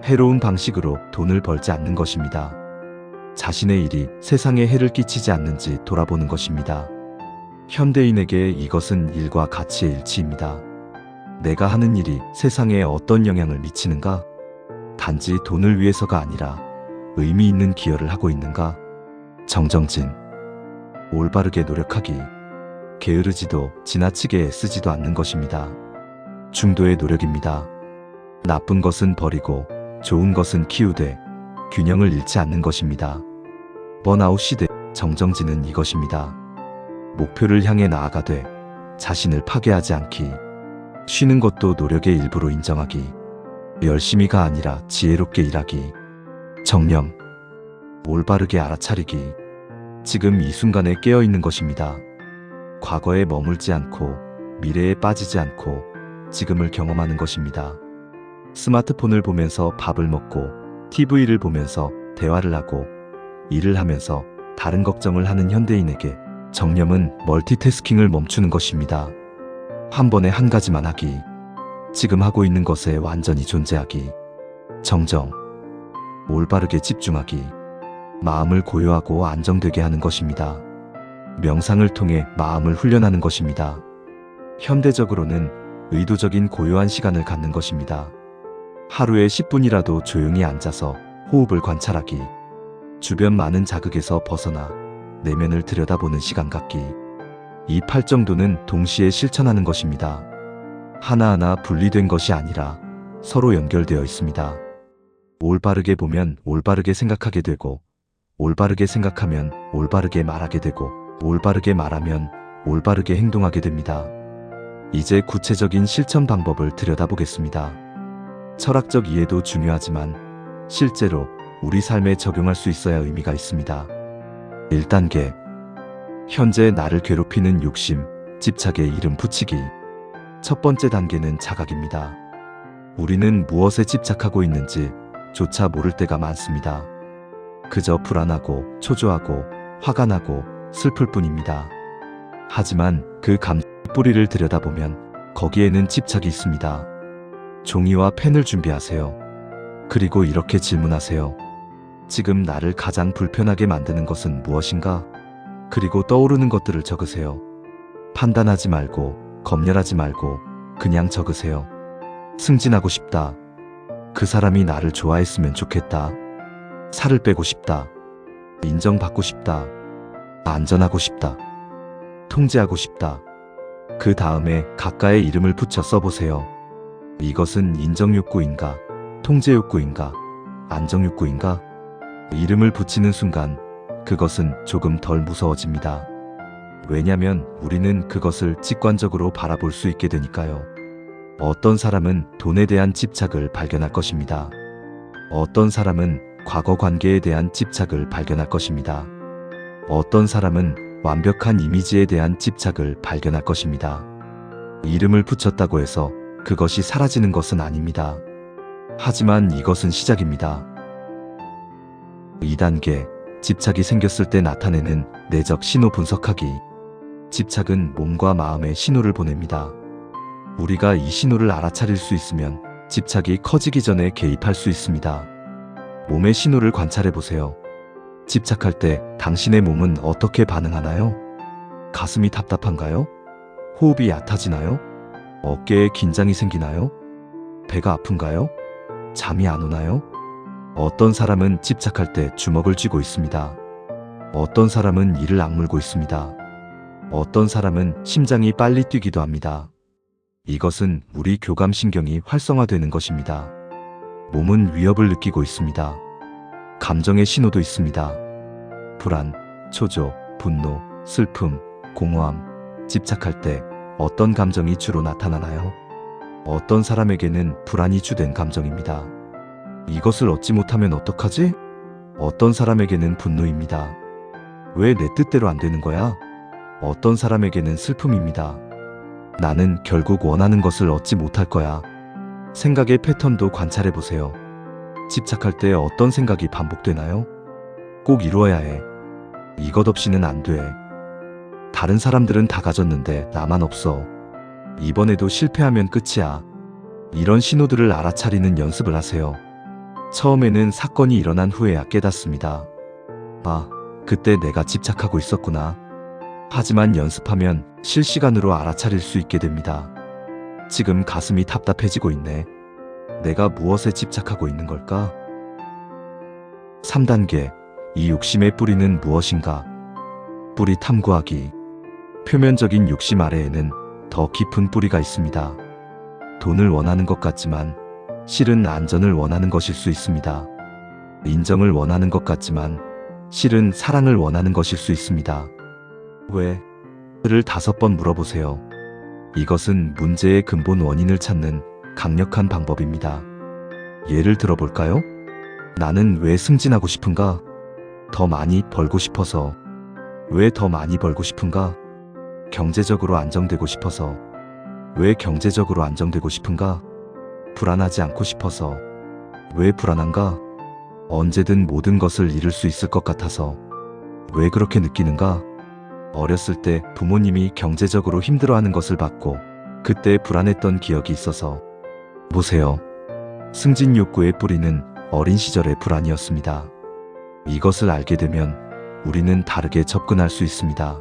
해로운 방식으로 돈을 벌지 않는 것입니다. 자신의 일이 세상에 해를 끼치지 않는지 돌아보는 것입니다. 현대인에게 이것은 일과 가치의 일치입니다. 내가 하는 일이 세상에 어떤 영향을 미치는가? 단지 돈을 위해서가 아니라 의미 있는 기여를 하고 있는가? 정정진. 올바르게 노력하기. 게으르지도 지나치게 애쓰지도 않는 것입니다. 중도의 노력입니다. 나쁜 것은 버리고 좋은 것은 키우되 균형을 잃지 않는 것입니다. 번아웃 시대 정정진은 이것입니다. 목표를 향해 나아가되 자신을 파괴하지 않기. 쉬는 것도 노력의 일부로 인정하기. 열심히가 아니라 지혜롭게 일하기. 정령. 올바르게 알아차리기. 지금 이 순간에 깨어있는 것입니다. 과거에 머물지 않고 미래에 빠지지 않고 지금을 경험하는 것입니다. 스마트폰을 보면서 밥을 먹고 TV를 보면서 대화를 하고 일을 하면서 다른 걱정을 하는 현대인에게 정념은 멀티태스킹을 멈추는 것입니다. 한 번에 한 가지만 하기. 지금 하고 있는 것에 완전히 존재하기. 정정. 올바르게 집중하기. 마음을 고요하고 안정되게 하는 것입니다. 명상을 통해 마음을 훈련하는 것입니다. 현대적으로는 의도적인 고요한 시간을 갖는 것입니다. 하루에 10분이라도 조용히 앉아서 호흡을 관찰하기. 주변 많은 자극에서 벗어나 내면을 들여다보는 시간 갖기. 이 8정도는 동시에 실천하는 것입니다. 하나하나 분리된 것이 아니라 서로 연결되어 있습니다. 올바르게 보면 올바르게 생각하게 되고, 올바르게 생각하면 올바르게 말하게 되고, 올바르게 말하면 올바르게 행동하게 됩니다. 이제 구체적인 실천 방법을 들여다보겠습니다. 철학적 이해도 중요하지만 실제로 우리 삶에 적용할 수 있어야 의미가 있습니다. 1단계. 현재 나를 괴롭히는 욕심, 집착에 이름 붙이기. 첫 번째 단계는 자각입니다. 우리는 무엇에 집착하고 있는지 조차 모를 때가 많습니다. 그저 불안하고 초조하고 화가 나고 슬플 뿐입니다. 하지만 그 감정의 뿌리를 들여다보면 거기에는 집착이 있습니다. 종이와 펜을 준비하세요. 그리고 이렇게 질문하세요. 지금 나를 가장 불편하게 만드는 것은 무엇인가? 그리고 떠오르는 것들을 적으세요. 판단하지 말고 검열하지 말고 그냥 적으세요. 승진하고 싶다. 그 사람이 나를 좋아했으면 좋겠다. 살을 빼고 싶다. 인정받고 싶다. 안전하고 싶다. 통제하고 싶다. 그 다음에 각가의 이름을 붙여 써보세요. 이것은 인정욕구인가? 통제욕구인가? 안정욕구인가? 이름을 붙이는 순간 그것은 조금 덜 무서워집니다. 왜냐면 우리는 그것을 직관적으로 바라볼 수 있게 되니까요. 어떤 사람은 돈에 대한 집착을 발견할 것입니다. 어떤 사람은 과거 관계에 대한 집착을 발견할 것입니다. 어떤 사람은 완벽한 이미지에 대한 집착을 발견할 것입니다. 이름을 붙였다고 해서 그것이 사라지는 것은 아닙니다. 하지만 이것은 시작입니다. 2단계, 집착이 생겼을 때 나타내는 내적 신호 분석하기. 집착은 몸과 마음에 신호를 보냅니다. 우리가 이 신호를 알아차릴 수 있으면 집착이 커지기 전에 개입할 수 있습니다. 몸의 신호를 관찰해 보세요. 집착할 때 당신의 몸은 어떻게 반응하나요? 가슴이 답답한가요? 호흡이 얕아지나요? 어깨에 긴장이 생기나요? 배가 아픈가요? 잠이 안 오나요? 어떤 사람은 집착할 때 주먹을 쥐고 있습니다. 어떤 사람은 이를 악물고 있습니다. 어떤 사람은 심장이 빨리 뛰기도 합니다. 이것은 우리 교감신경이 활성화되는 것입니다. 몸은 위협을 느끼고 있습니다. 감정의 신호도 있습니다. 불안, 초조, 분노, 슬픔, 공허함. 집착할 때 어떤 감정이 주로 나타나나요? 어떤 사람에게는 불안이 주된 감정입니다. 이것을 얻지 못하면 어떡하지? 어떤 사람에게는 분노입니다. 왜 내 뜻대로 안 되는 거야? 어떤 사람에게는 슬픔입니다. 나는 결국 원하는 것을 얻지 못할 거야. 생각의 패턴도 관찰해 보세요. 집착할 때 어떤 생각이 반복되나요? 꼭 이루어야 해. 이것 없이는 안 돼. 다른 사람들은 다 가졌는데 나만 없어. 이번에도 실패하면 끝이야. 이런 신호들을 알아차리는 연습을 하세요. 처음에는 사건이 일어난 후에야 깨닫습니다. 아, 그때 내가 집착하고 있었구나. 하지만 연습하면 실시간으로 알아차릴 수 있게 됩니다. 지금 가슴이 답답해지고 있네. 내가 무엇에 집착하고 있는 걸까? 3단계, 이 욕심의 뿌리는 무엇인가? 뿌리 탐구하기. 표면적인 욕심 아래에는 더 깊은 뿌리가 있습니다. 돈을 원하는 것 같지만 실은 안전을 원하는 것일 수 있습니다. 인정을 원하는 것 같지만 실은 사랑을 원하는 것일 수 있습니다. 왜? 를 5번 물어보세요. 이것은 문제의 근본 원인을 찾는 강력한 방법입니다. 예를 들어볼까요? 나는 왜 승진하고 싶은가? 더 많이 벌고 싶어서. 왜 더 많이 벌고 싶은가? 경제적으로 안정되고 싶어서. 왜 경제적으로 안정되고 싶은가? 불안하지 않고 싶어서. 왜 불안한가? 언제든 모든 것을 잃을 수 있을 것 같아서. 왜 그렇게 느끼는가? 어렸을 때 부모님이 경제적으로 힘들어하는 것을 봤고 그때 불안했던 기억이 있어서. 보세요. 승진 욕구의 뿌리는 어린 시절의 불안이었습니다. 이것을 알게 되면 우리는 다르게 접근할 수 있습니다.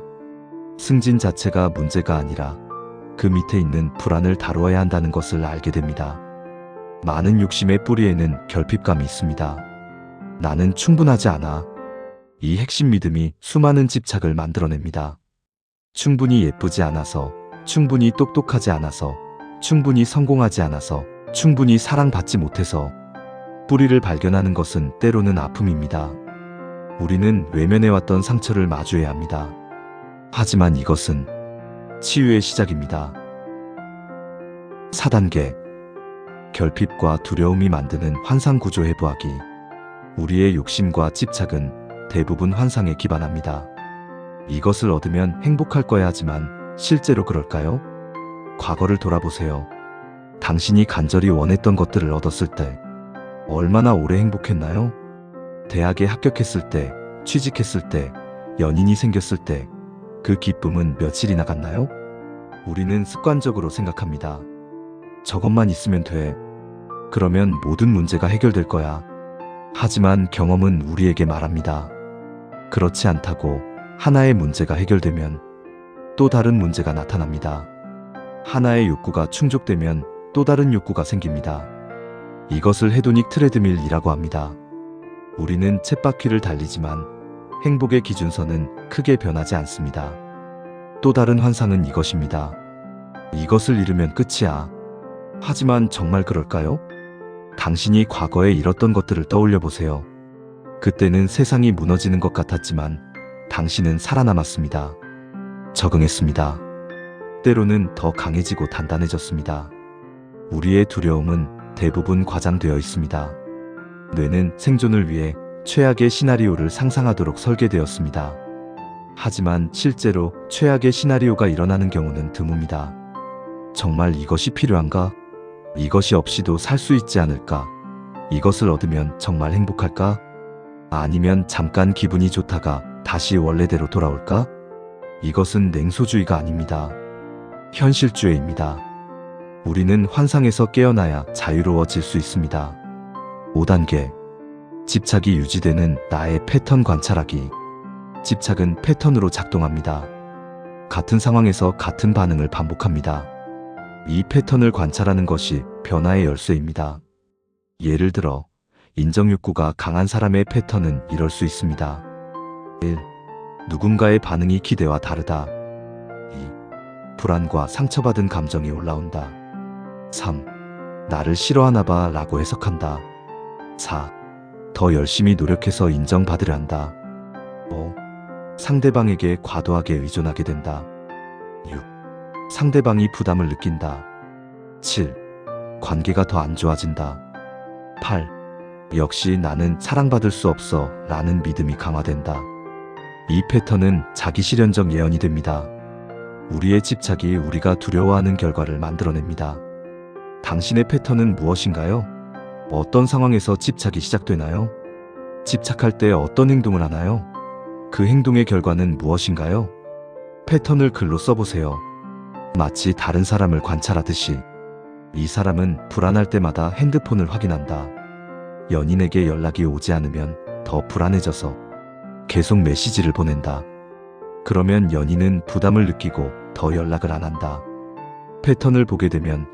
승진 자체가 문제가 아니라 그 밑에 있는 불안을 다루어야 한다는 것을 알게 됩니다. 많은 욕심의 뿌리에는 결핍감이 있습니다. 나는 충분하지 않아. 이 핵심 믿음이 수많은 집착을 만들어냅니다. 충분히 예쁘지 않아서, 충분히 똑똑하지 않아서, 충분히 성공하지 않아서, 충분히 사랑받지 못해서. 뿌리를 발견하는 것은 때로는 아픔입니다. 우리는 외면해왔던 상처를 마주해야 합니다. 하지만 이것은 치유의 시작입니다. 4단계, 결핍과 두려움이 만드는 환상구조 해부하기. 우리의 욕심과 집착은 대부분 환상에 기반합니다. 이것을 얻으면 행복할 거야 하지만 실제로 그럴까요? 과거를 돌아보세요. 당신이 간절히 원했던 것들을 얻었을 때 얼마나 오래 행복했나요? 대학에 합격했을 때, 취직했을 때, 연인이 생겼을 때 그 기쁨은 며칠이나 갔나요? 우리는 습관적으로 생각합니다. 저것만 있으면 돼. 그러면 모든 문제가 해결될 거야. 하지만 경험은 우리에게 말합니다. 그렇지 않다고. 하나의 문제가 해결되면 또 다른 문제가 나타납니다. 하나의 욕구가 충족되면 또 다른 욕구가 생깁니다. 이것을 헤도닉 트레드밀이라고 합니다. 우리는 쳇바퀴를 달리지만 행복의 기준선은 크게 변하지 않습니다. 또 다른 환상은 이것입니다. 이것을 잃으면 끝이야. 하지만 정말 그럴까요? 당신이 과거에 잃었던 것들을 떠올려 보세요. 그때는 세상이 무너지는 것 같았지만 당신은 살아남았습니다. 적응했습니다. 때로는 더 강해지고 단단해졌습니다. 우리의 두려움은 대부분 과장되어 있습니다. 뇌는 생존을 위해 최악의 시나리오를 상상하도록 설계되었습니다. 하지만 실제로 최악의 시나리오가 일어나는 경우는 드뭅니다. 정말 이것이 필요한가? 이것이 없이도 살 수 있지 않을까? 이것을 얻으면 정말 행복할까? 아니면 잠깐 기분이 좋다가 다시 원래대로 돌아올까? 이것은 냉소주의가 아닙니다. 현실주의입니다. 우리는 환상에서 깨어나야 자유로워질 수 있습니다. 5단계. 집착이 유지되는 나의 패턴 관찰하기. 집착은 패턴으로 작동합니다. 같은 상황에서 같은 반응을 반복합니다. 이 패턴을 관찰하는 것이 변화의 열쇠입니다. 예를 들어, 인정욕구가 강한 사람의 패턴은 이럴 수 있습니다. 1. 누군가의 반응이 기대와 다르다. 2. 불안과 상처받은 감정이 올라온다. 3. 나를 싫어하나 봐 라고 해석한다. 4. 더 열심히 노력해서 인정받으려 한다. 5. 상대방에게 과도하게 의존하게 된다. 6. 상대방이 부담을 느낀다. 7. 관계가 더 안 좋아진다. 8. 역시 나는 사랑받을 수 없어 라는 믿음이 강화된다. 이 패턴은 자기실현적 예언이 됩니다. 우리의 집착이 우리가 두려워하는 결과를 만들어냅니다. 당신의 패턴은 무엇인가요? 어떤 상황에서 집착이 시작되나요? 집착할 때 어떤 행동을 하나요? 그 행동의 결과는 무엇인가요? 패턴을 글로 써보세요. 마치 다른 사람을 관찰하듯이. 이 사람은 불안할 때마다 핸드폰을 확인한다. 연인에게 연락이 오지 않으면 더 불안해져서 계속 메시지를 보낸다. 그러면 연인은 부담을 느끼고 더 연락을 안 한다. 패턴을 보게 되면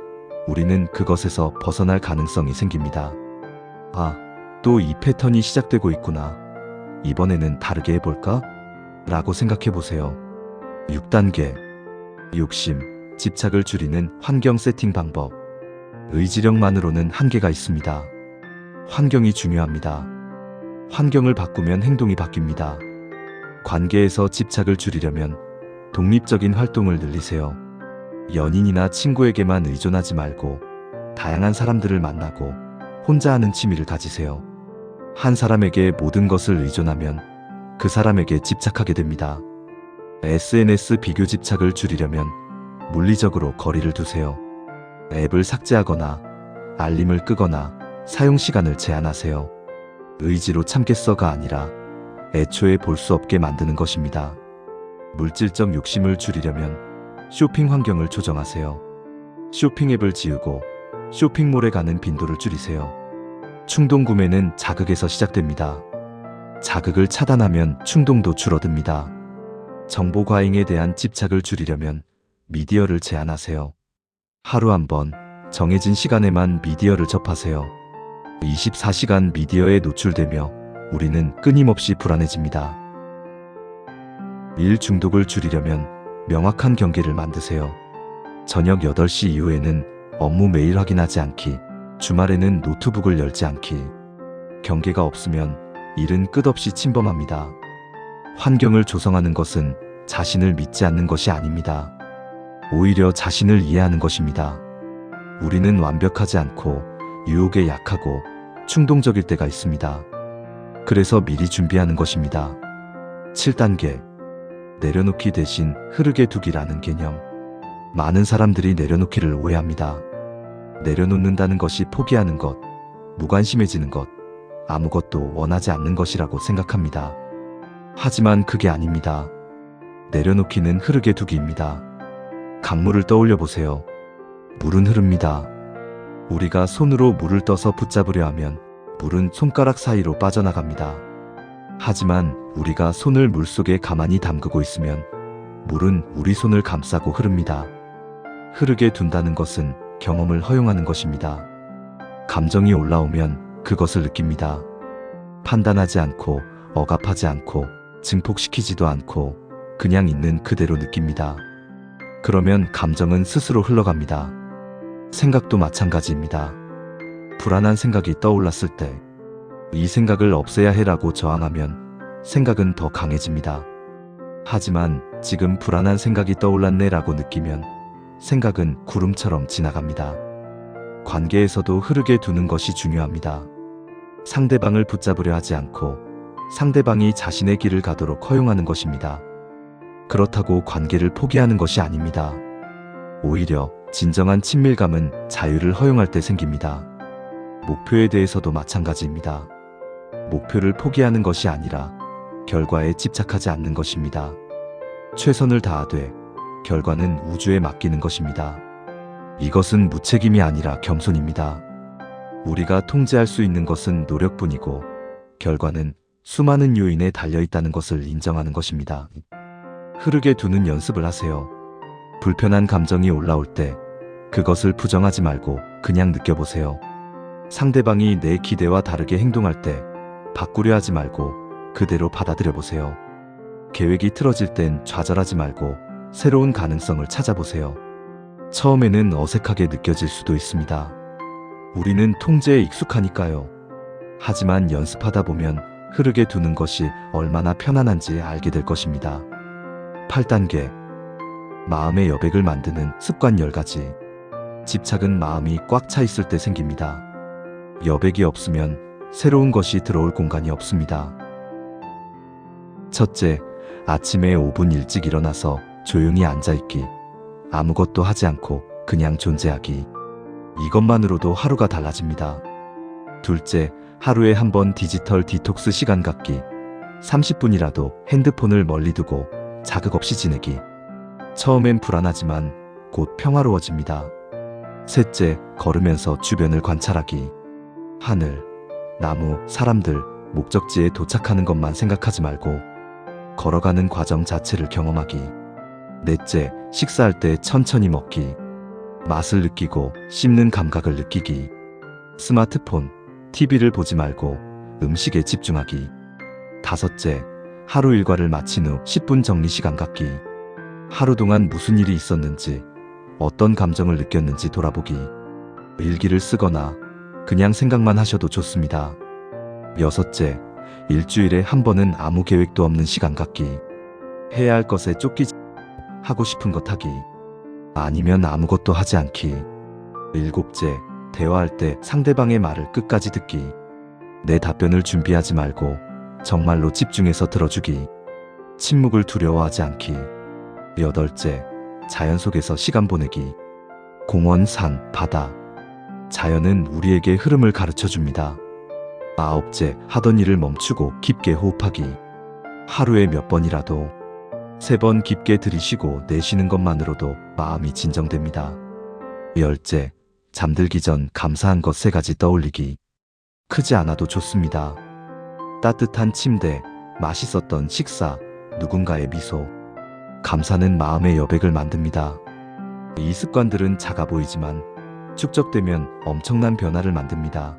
우리는 그것에서 벗어날 가능성이 생깁니다. 아, 또 이 패턴이 시작되고 있구나. 이번에는 다르게 해볼까? 라고 생각해 보세요. 6단계. 욕심, 집착을 줄이는 환경 세팅 방법. 의지력만으로는 한계가 있습니다. 환경이 중요합니다. 환경을 바꾸면 행동이 바뀝니다. 관계에서 집착을 줄이려면 독립적인 활동을 늘리세요. 연인이나 친구에게만 의존하지 말고 다양한 사람들을 만나고 혼자 하는 취미를 가지세요. 한 사람에게 모든 것을 의존하면 그 사람에게 집착하게 됩니다. SNS 비교 집착을 줄이려면 물리적으로 거리를 두세요. 앱을 삭제하거나 알림을 끄거나 사용 시간을 제한하세요. 의지로 참겠어가 아니라 애초에 볼 수 없게 만드는 것입니다. 물질적 욕심을 줄이려면 쇼핑 환경을 조정하세요. 쇼핑 앱을 지우고 쇼핑몰에 가는 빈도를 줄이세요. 충동 구매는 자극에서 시작됩니다. 자극을 차단하면 충동도 줄어듭니다. 정보 과잉에 대한 집착을 줄이려면 미디어를 제한하세요. 하루 한 번 정해진 시간에만 미디어를 접하세요. 24시간 미디어에 노출되며 우리는 끊임없이 불안해집니다. 일 중독을 줄이려면 명확한 경계를 만드세요. 저녁 8시 이후에는 업무 메일 확인하지 않기, 주말에는 노트북을 열지 않기. 경계가 없으면 일은 끝없이 침범합니다. 환경을 조성하는 것은 자신을 믿지 않는 것이 아닙니다. 오히려 자신을 이해하는 것입니다. 우리는 완벽하지 않고 유혹에 약하고 충동적일 때가 있습니다. 그래서 미리 준비하는 것입니다. 7단계. 내려놓기 대신 흐르게 두기라는 개념. 많은 사람들이 내려놓기를 오해합니다. 내려놓는다는 것이 포기하는 것, 무관심해지는 것, 아무것도 원하지 않는 것이라고 생각합니다. 하지만 그게 아닙니다. 내려놓기는 흐르게 두기입니다. 강물을 떠올려 보세요. 물은 흐릅니다. 우리가 손으로 물을 떠서 붙잡으려 하면 물은 손가락 사이로 빠져나갑니다. 하지만 우리가 손을 물속에 가만히 담그고 있으면 물은 우리 손을 감싸고 흐릅니다. 흐르게 둔다는 것은 경험을 허용하는 것입니다. 감정이 올라오면 그것을 느낍니다. 판단하지 않고 억압하지 않고 증폭시키지도 않고 그냥 있는 그대로 느낍니다. 그러면 감정은 스스로 흘러갑니다. 생각도 마찬가지입니다. 불안한 생각이 떠올랐을 때 이 생각을 없애야 해라고 저항하면 생각은 더 강해집니다. 하지만 지금 불안한 생각이 떠올랐네 라고 느끼면 생각은 구름처럼 지나갑니다. 관계에서도 흐르게 두는 것이 중요합니다. 상대방을 붙잡으려 하지 않고 상대방이 자신의 길을 가도록 허용하는 것입니다. 그렇다고 관계를 포기하는 것이 아닙니다. 오히려 진정한 친밀감은 자유를 허용할 때 생깁니다. 목표에 대해서도 마찬가지입니다. 목표를 포기하는 것이 아니라 결과에 집착하지 않는 것입니다. 최선을 다하되 결과는 우주에 맡기는 것입니다. 이것은 무책임이 아니라 겸손입니다. 우리가 통제할 수 있는 것은 노력뿐이고 결과는 수많은 요인에 달려 있다는 것을 인정하는 것입니다. 흐르게 두는 연습을 하세요. 불편한 감정이 올라올 때 그것을 부정하지 말고 그냥 느껴보세요. 상대방이 내 기대와 다르게 행동할 때 바꾸려 하지 말고 그대로 받아들여 보세요. 계획이 틀어질 땐 좌절하지 말고 새로운 가능성을 찾아보세요. 처음에는 어색하게 느껴질 수도 있습니다. 우리는 통제에 익숙하니까요. 하지만 연습하다 보면 흐르게 두는 것이 얼마나 편안한지 알게 될 것입니다. 8단계. 마음의 여백을 만드는 습관 10가지. 집착은 마음이 꽉 차 있을 때 생깁니다. 여백이 없으면 새로운 것이 들어올 공간이 없습니다. 첫째, 아침에 5분 일찍 일어나서 조용히 앉아있기. 아무것도 하지 않고 그냥 존재하기. 이것만으로도 하루가 달라집니다. 둘째, 하루에 한 번 디지털 디톡스 시간 갖기. 30분이라도 핸드폰을 멀리 두고 자극 없이 지내기. 처음엔 불안하지만 곧 평화로워집니다. 셋째, 걸으면서 주변을 관찰하기. 하늘, 나무, 사람들, 목적지에 도착하는 것만 생각하지 말고 걸어가는 과정 자체를 경험하기. 넷째, 식사할 때 천천히 먹기. 맛을 느끼고 씹는 감각을 느끼기. 스마트폰, TV를 보지 말고 음식에 집중하기. 다섯째, 하루 일과를 마친 후 10분 정리 시간 갖기. 하루 동안 무슨 일이 있었는지, 어떤 감정을 느꼈는지 돌아보기. 일기를 쓰거나 그냥 생각만 하셔도 좋습니다. 여섯째, 일주일에 한 번은 아무 계획도 없는 시간 갖기. 해야 할 것에 쫓기지 하고 싶은 것 하기. 아니면 아무것도 하지 않기. 일곱째, 대화할 때 상대방의 말을 끝까지 듣기. 내 답변을 준비하지 말고 정말로 집중해서 들어주기. 침묵을 두려워하지 않기. 여덟째, 자연 속에서 시간 보내기. 공원, 산, 바다. 자연은 우리에게 흐름을 가르쳐 줍니다. 아홉째, 하던 일을 멈추고 깊게 호흡하기. 하루에 몇 번이라도 3번 깊게 들이쉬고 내쉬는 것만으로도 마음이 진정됩니다. 열째, 잠들기 전 감사한 것 3가지 떠올리기. 크지 않아도 좋습니다. 따뜻한 침대, 맛있었던 식사, 누군가의 미소. 감사는 마음의 여백을 만듭니다. 이 습관들은 작아 보이지만 축적되면 엄청난 변화를 만듭니다.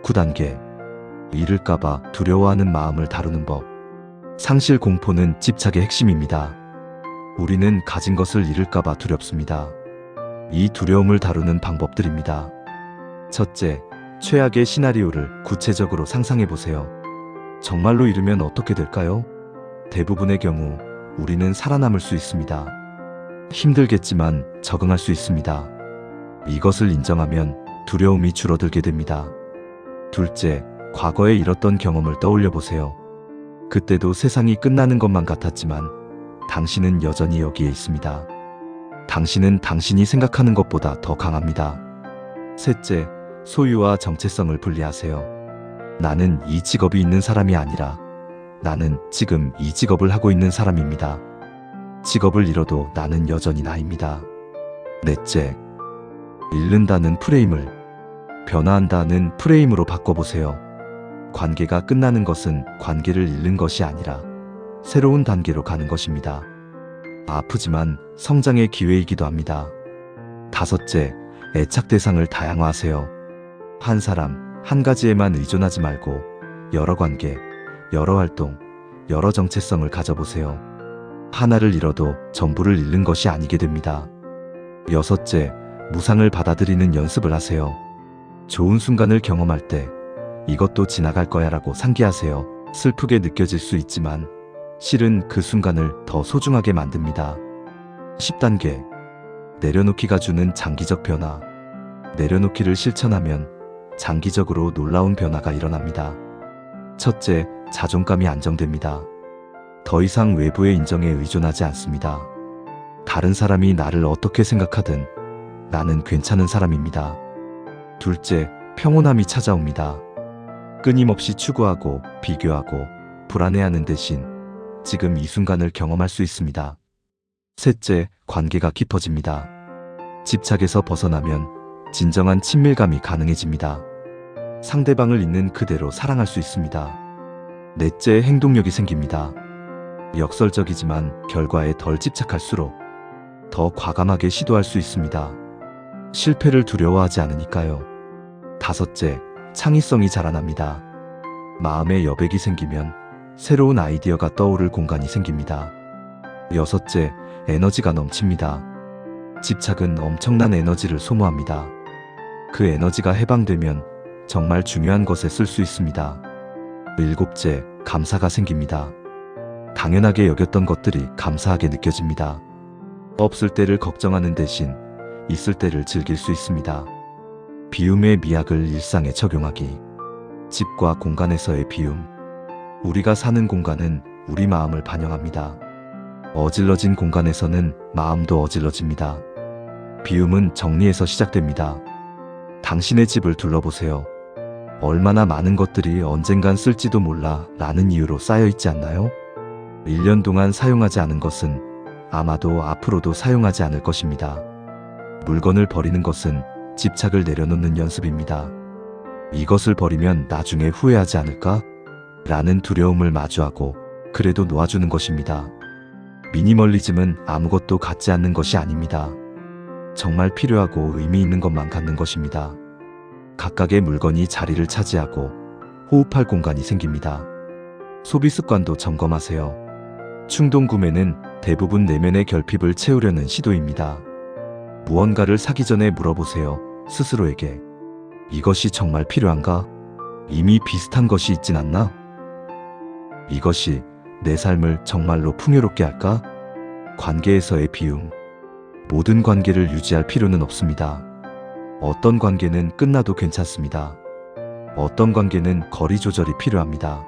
9단계. 잃을까봐 두려워하는 마음을 다루는 법. 상실 공포는 집착의 핵심입니다. 우리는 가진 것을 잃을까봐 두렵습니다. 이 두려움을 다루는 방법들입니다. 첫째, 최악의 시나리오를 구체적으로 상상해 보세요. 정말로 잃으면 어떻게 될까요? 대부분의 경우 우리는 살아남을 수 있습니다. 힘들겠지만 적응할 수 있습니다. 이것을 인정하면 두려움이 줄어들게 됩니다. 둘째, 과거에 잃었던 경험을 떠올려 보세요. 그때도 세상이 끝나는 것만 같았지만 당신은 여전히 여기에 있습니다. 당신은 당신이 생각하는 것보다 더 강합니다. 셋째, 소유와 정체성을 분리하세요. 나는 이 직업이 있는 사람이 아니라 나는 지금 이 직업을 하고 있는 사람입니다. 직업을 잃어도 나는 여전히 나입니다. 넷째, 잃는다는 프레임을 변화한다는 프레임으로 바꿔보세요. 관계가 끝나는 것은 관계를 잃는 것이 아니라 새로운 단계로 가는 것입니다. 아프지만 성장의 기회이기도 합니다. 다섯째, 애착 대상을 다양화하세요. 한 사람, 한 가지에만 의존하지 말고 여러 관계, 여러 활동, 여러 정체성을 가져보세요. 하나를 잃어도 전부를 잃는 것이 아니게 됩니다. 여섯째, 무상을 받아들이는 연습을 하세요. 좋은 순간을 경험할 때 이것도 지나갈 거야 라고 상기하세요. 슬프게 느껴질 수 있지만 실은 그 순간을 더 소중하게 만듭니다. 10단계. 내려놓기가 주는 장기적 변화. 내려놓기를 실천하면 장기적으로 놀라운 변화가 일어납니다. 첫째, 자존감이 안정됩니다. 더 이상 외부의 인정에 의존하지 않습니다. 다른 사람이 나를 어떻게 생각하든 나는 괜찮은 사람입니다. 둘째, 평온함이 찾아옵니다. 끊임없이 추구하고 비교하고 불안해하는 대신 지금 이 순간을 경험할 수 있습니다. 셋째, 관계가 깊어집니다. 집착에서 벗어나면 진정한 친밀감이 가능해집니다. 상대방을 있는 그대로 사랑할 수 있습니다. 넷째, 행동력이 생깁니다. 역설적이지만 결과에 덜 집착할수록 더 과감하게 시도할 수 있습니다. 실패를 두려워하지 않으니까요. 다섯째, 창의성이 자라납니다. 마음에 여백이 생기면 새로운 아이디어가 떠오를 공간이 생깁니다. 여섯째, 에너지가 넘칩니다. 집착은 엄청난 에너지를 소모합니다. 그 에너지가 해방되면 정말 중요한 것에 쓸 수 있습니다. 일곱째, 감사가 생깁니다. 당연하게 여겼던 것들이 감사하게 느껴집니다. 없을 때를 걱정하는 대신 있을 때를 즐길 수 있습니다. 비움의 미학을 일상에 적용하기. 집과 공간에서의 비움. 우리가 사는 공간은 우리 마음을 반영합니다. 어질러진 공간에서는 마음도 어질러집니다. 비움은 정리에서 시작됩니다. 당신의 집을 둘러보세요. 얼마나 많은 것들이 언젠간 쓸지도 몰라 라는 이유로 쌓여 있지 않나요? 1년 동안 사용하지 않은 것은 아마도 앞으로도 사용하지 않을 것입니다. 물건을 버리는 것은 집착을 내려놓는 연습입니다. 이것을 버리면 나중에 후회하지 않을까? 라는 두려움을 마주하고 그래도 놓아주는 것입니다. 미니멀리즘은 아무것도 갖지 않는 것이 아닙니다. 정말 필요하고 의미 있는 것만 갖는 것입니다. 각각의 물건이 자리를 차지하고 호흡할 공간이 생깁니다. 소비 습관도 점검하세요. 충동 구매는 대부분 내면의 결핍을 채우려는 시도입니다. 무언가를 사기 전에 물어보세요. 스스로에게. 이것이 정말 필요한가? 이미 비슷한 것이 있진 않나? 이것이 내 삶을 정말로 풍요롭게 할까? 관계에서의 비움. 모든 관계를 유지할 필요는 없습니다. 어떤 관계는 끝나도 괜찮습니다. 어떤 관계는 거리 조절이 필요합니다.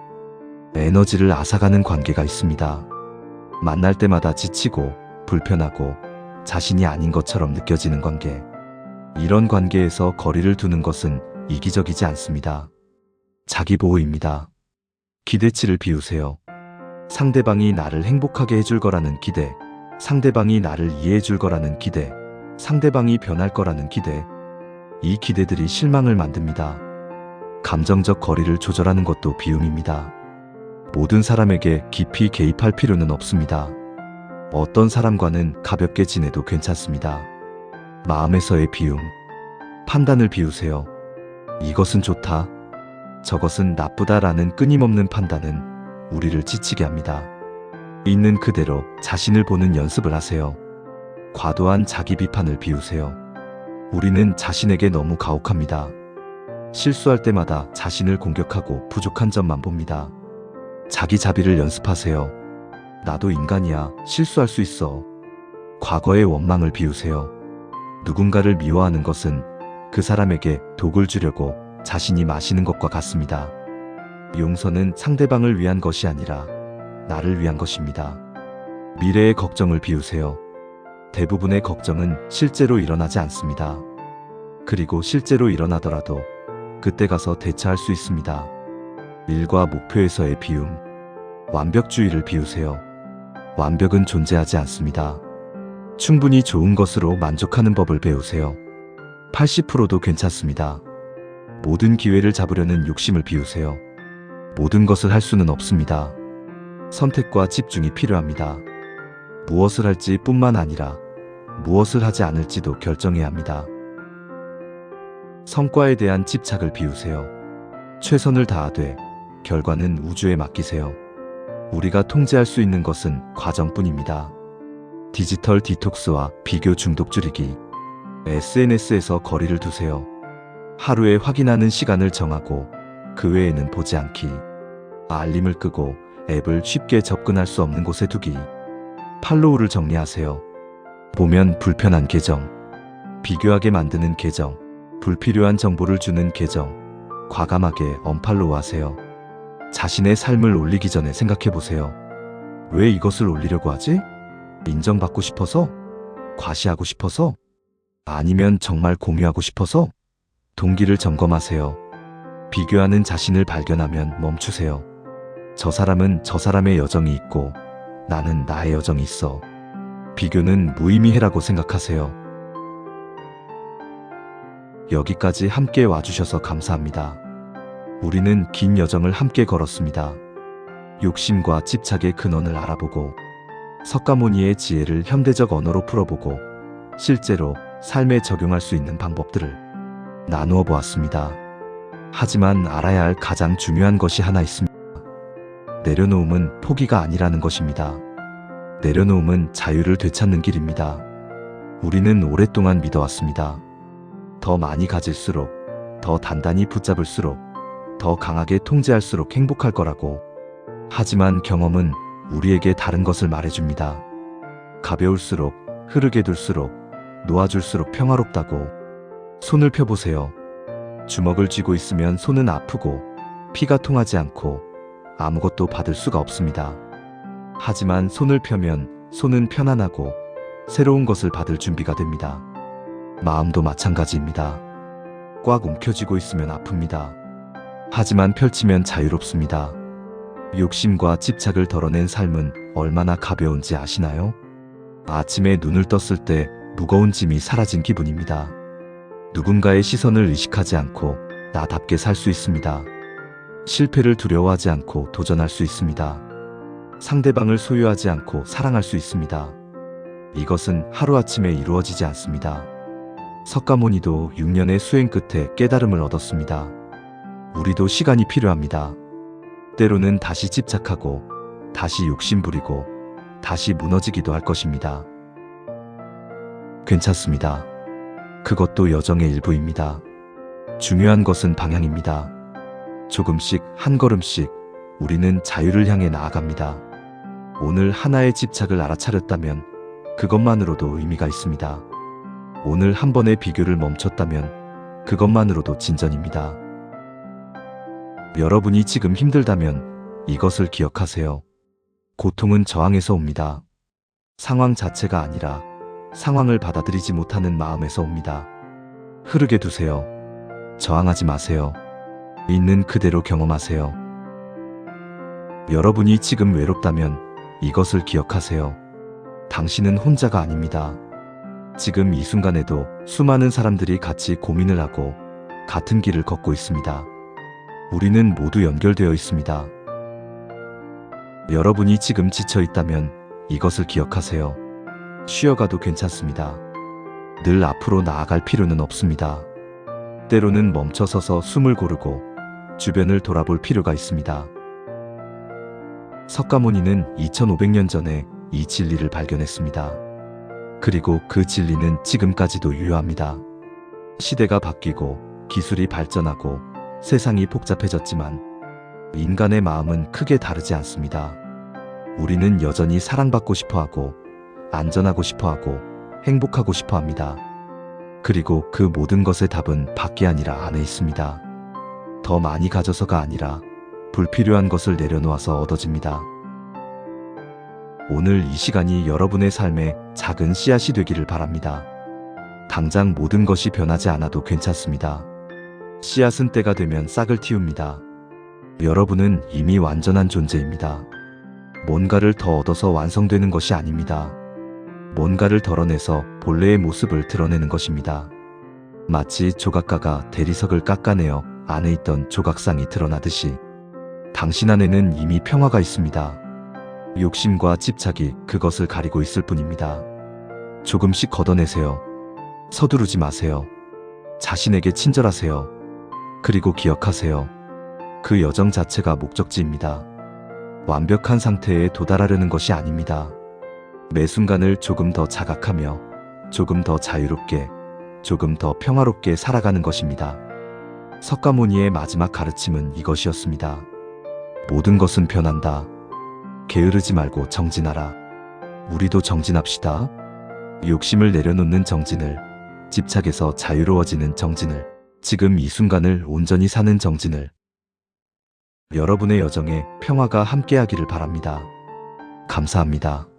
에너지를 앗아가는 관계가 있습니다. 만날 때마다 지치고 불편하고 자신이 아닌 것처럼 느껴지는 관계. 이런 관계에서 거리를 두는 것은 이기적이지 않습니다. 자기 보호입니다. 기대치를 비우세요. 상대방이 나를 행복하게 해줄 거라는 기대, 상대방이 나를 이해해 줄 거라는 기대, 상대방이 변할 거라는 기대. 이 기대들이 실망을 만듭니다. 감정적 거리를 조절하는 것도 비움입니다. 모든 사람에게 깊이 개입할 필요는 없습니다. 어떤 사람과는 가볍게 지내도 괜찮습니다. 마음에서의 비움. 판단을 비우세요. 이것은 좋다, 저것은 나쁘다라는 끊임없는 판단은 우리를 지치게 합니다. 있는 그대로 자신을 보는 연습을 하세요. 과도한 자기 비판을 비우세요. 우리는 자신에게 너무 가혹합니다. 실수할 때마다 자신을 공격하고 부족한 점만 봅니다. 자기 자비를 연습하세요. 나도 인간이야. 실수할 수 있어. 과거의 원망을 비우세요. 누군가를 미워하는 것은 그 사람에게 독을 주려고 자신이 마시는 것과 같습니다. 용서는 상대방을 위한 것이 아니라 나를 위한 것입니다. 미래의 걱정을 비우세요. 대부분의 걱정은 실제로 일어나지 않습니다. 그리고 실제로 일어나더라도 그때 가서 대처할 수 있습니다. 일과 목표에서의 비움. 완벽주의를 비우세요. 완벽은 존재하지 않습니다. 충분히 좋은 것으로 만족하는 법을 배우세요. 80%도 괜찮습니다. 모든 기회를 잡으려는 욕심을 비우세요. 모든 것을 할 수는 없습니다. 선택과 집중이 필요합니다. 무엇을 할지 뿐만 아니라 무엇을 하지 않을지도 결정해야 합니다. 성과에 대한 집착을 비우세요. 최선을 다하되 결과는 우주에 맡기세요. 우리가 통제할 수 있는 것은 과정뿐입니다. 디지털 디톡스와 비교 중독 줄이기. SNS에서 거리를 두세요. 하루에 확인하는 시간을 정하고 그 외에는 보지 않기. 알림을 끄고 앱을 쉽게 접근할 수 없는 곳에 두기. 팔로우를 정리하세요. 보면 불편한 계정, 비교하게 만드는 계정, 불필요한 정보를 주는 계정, 과감하게 언팔로우 하세요. 자신의 삶을 올리기 전에 생각해보세요. 왜 이것을 올리려고 하지? 인정받고 싶어서? 과시하고 싶어서? 아니면 정말 공유하고 싶어서? 동기를 점검하세요. 비교하는 자신을 발견하면 멈추세요. 저 사람은 저 사람의 여정이 있고 나는 나의 여정이 있어. 비교는 무의미해라고 생각하세요. 여기까지 함께 와주셔서 감사합니다. 우리는 긴 여정을 함께 걸었습니다. 욕심과 집착의 근원을 알아보고 석가모니의 지혜를 현대적 언어로 풀어보고 실제로 삶에 적용할 수 있는 방법들을 나누어 보았습니다. 하지만 알아야 할 가장 중요한 것이 하나 있습니다. 내려놓음은 포기가 아니라는 것입니다. 내려놓음은 자유를 되찾는 길입니다. 우리는 오랫동안 믿어왔습니다. 더 많이 가질수록, 더 단단히 붙잡을수록, 더 강하게 통제할수록 행복할 거라고. 하지만 경험은 우리에게 다른 것을 말해줍니다. 가벼울수록, 흐르게 둘수록, 놓아줄수록 평화롭다고. 손을 펴보세요. 주먹을 쥐고 있으면 손은 아프고 피가 통하지 않고 아무것도 받을 수가 없습니다. 하지만 손을 펴면 손은 편안하고 새로운 것을 받을 준비가 됩니다. 마음도 마찬가지입니다. 꽉 움켜쥐고 있으면 아픕니다. 하지만 펼치면 자유롭습니다. 욕심과 집착을 덜어낸 삶은 얼마나 가벼운지 아시나요? 아침에 눈을 떴을 때 무거운 짐이 사라진 기분입니다. 누군가의 시선을 의식하지 않고 나답게 살 수 있습니다. 실패를 두려워하지 않고 도전할 수 있습니다. 상대방을 소유하지 않고 사랑할 수 있습니다. 이것은 하루아침에 이루어지지 않습니다. 석가모니도 6년의 수행 끝에 깨달음을 얻었습니다. 우리도 시간이 필요합니다. 때로는 다시 집착하고 다시 욕심부리고 다시 무너지기도 할 것입니다. 괜찮습니다. 그것도 여정의 일부입니다. 중요한 것은 방향입니다. 조금씩 한 걸음씩 우리는 자유를 향해 나아갑니다. 오늘 하나의 집착을 알아차렸다면 그것만으로도 의미가 있습니다. 오늘 한 번의 비교를 멈췄다면 그것만으로도 진전입니다. 여러분이 지금 힘들다면 이것을 기억하세요. 고통은 저항에서 옵니다. 상황 자체가 아니라 상황을 받아들이지 못하는 마음에서 옵니다. 흐르게 두세요. 저항하지 마세요. 있는 그대로 경험하세요. 여러분이 지금 외롭다면 이것을 기억하세요. 당신은 혼자가 아닙니다. 지금 이 순간에도 수많은 사람들이 같이 고민을 하고 같은 길을 걷고 있습니다. 우리는 모두 연결되어 있습니다. 여러분이 지금 지쳐 있다면 이것을 기억하세요. 쉬어가도 괜찮습니다. 늘 앞으로 나아갈 필요는 없습니다. 때로는 멈춰서서 숨을 고르고 주변을 돌아볼 필요가 있습니다. 석가모니는 2500년 전에 이 진리를 발견했습니다. 그리고 그 진리는 지금까지도 유효합니다. 시대가 바뀌고 기술이 발전하고 세상이 복잡해졌지만 인간의 마음은 크게 다르지 않습니다. 우리는 여전히 사랑받고 싶어하고 안전하고 싶어하고 행복하고 싶어합니다. 그리고 그 모든 것의 답은 밖에 아니라 안에 있습니다. 더 많이 가져서가 아니라 불필요한 것을 내려놓아서 얻어집니다. 오늘 이 시간이 여러분의 삶에 작은 씨앗이 되기를 바랍니다. 당장 모든 것이 변하지 않아도 괜찮습니다. 씨앗은 때가 되면 싹을 틔웁니다. 여러분은 이미 완전한 존재입니다. 뭔가를 더 얻어서 완성되는 것이 아닙니다. 뭔가를 덜어내서 본래의 모습을 드러내는 것입니다. 마치 조각가가 대리석을 깎아내어 안에 있던 조각상이 드러나듯이 당신 안에는 이미 평화가 있습니다. 욕심과 집착이 그것을 가리고 있을 뿐입니다. 조금씩 걷어내세요. 서두르지 마세요. 자신에게 친절하세요. 그리고 기억하세요. 그 여정 자체가 목적지입니다. 완벽한 상태에 도달하려는 것이 아닙니다. 매 순간을 조금 더 자각하며 조금 더 자유롭게, 조금 더 평화롭게 살아가는 것입니다. 석가모니의 마지막 가르침은 이것이었습니다. 모든 것은 변한다. 게으르지 말고 정진하라. 우리도 정진합시다. 욕심을 내려놓는 정진을, 집착에서 자유로워지는 정진을, 지금 이 순간을 온전히 사는 정진을. 여러분의 여정에 평화가 함께하기를 바랍니다. 감사합니다.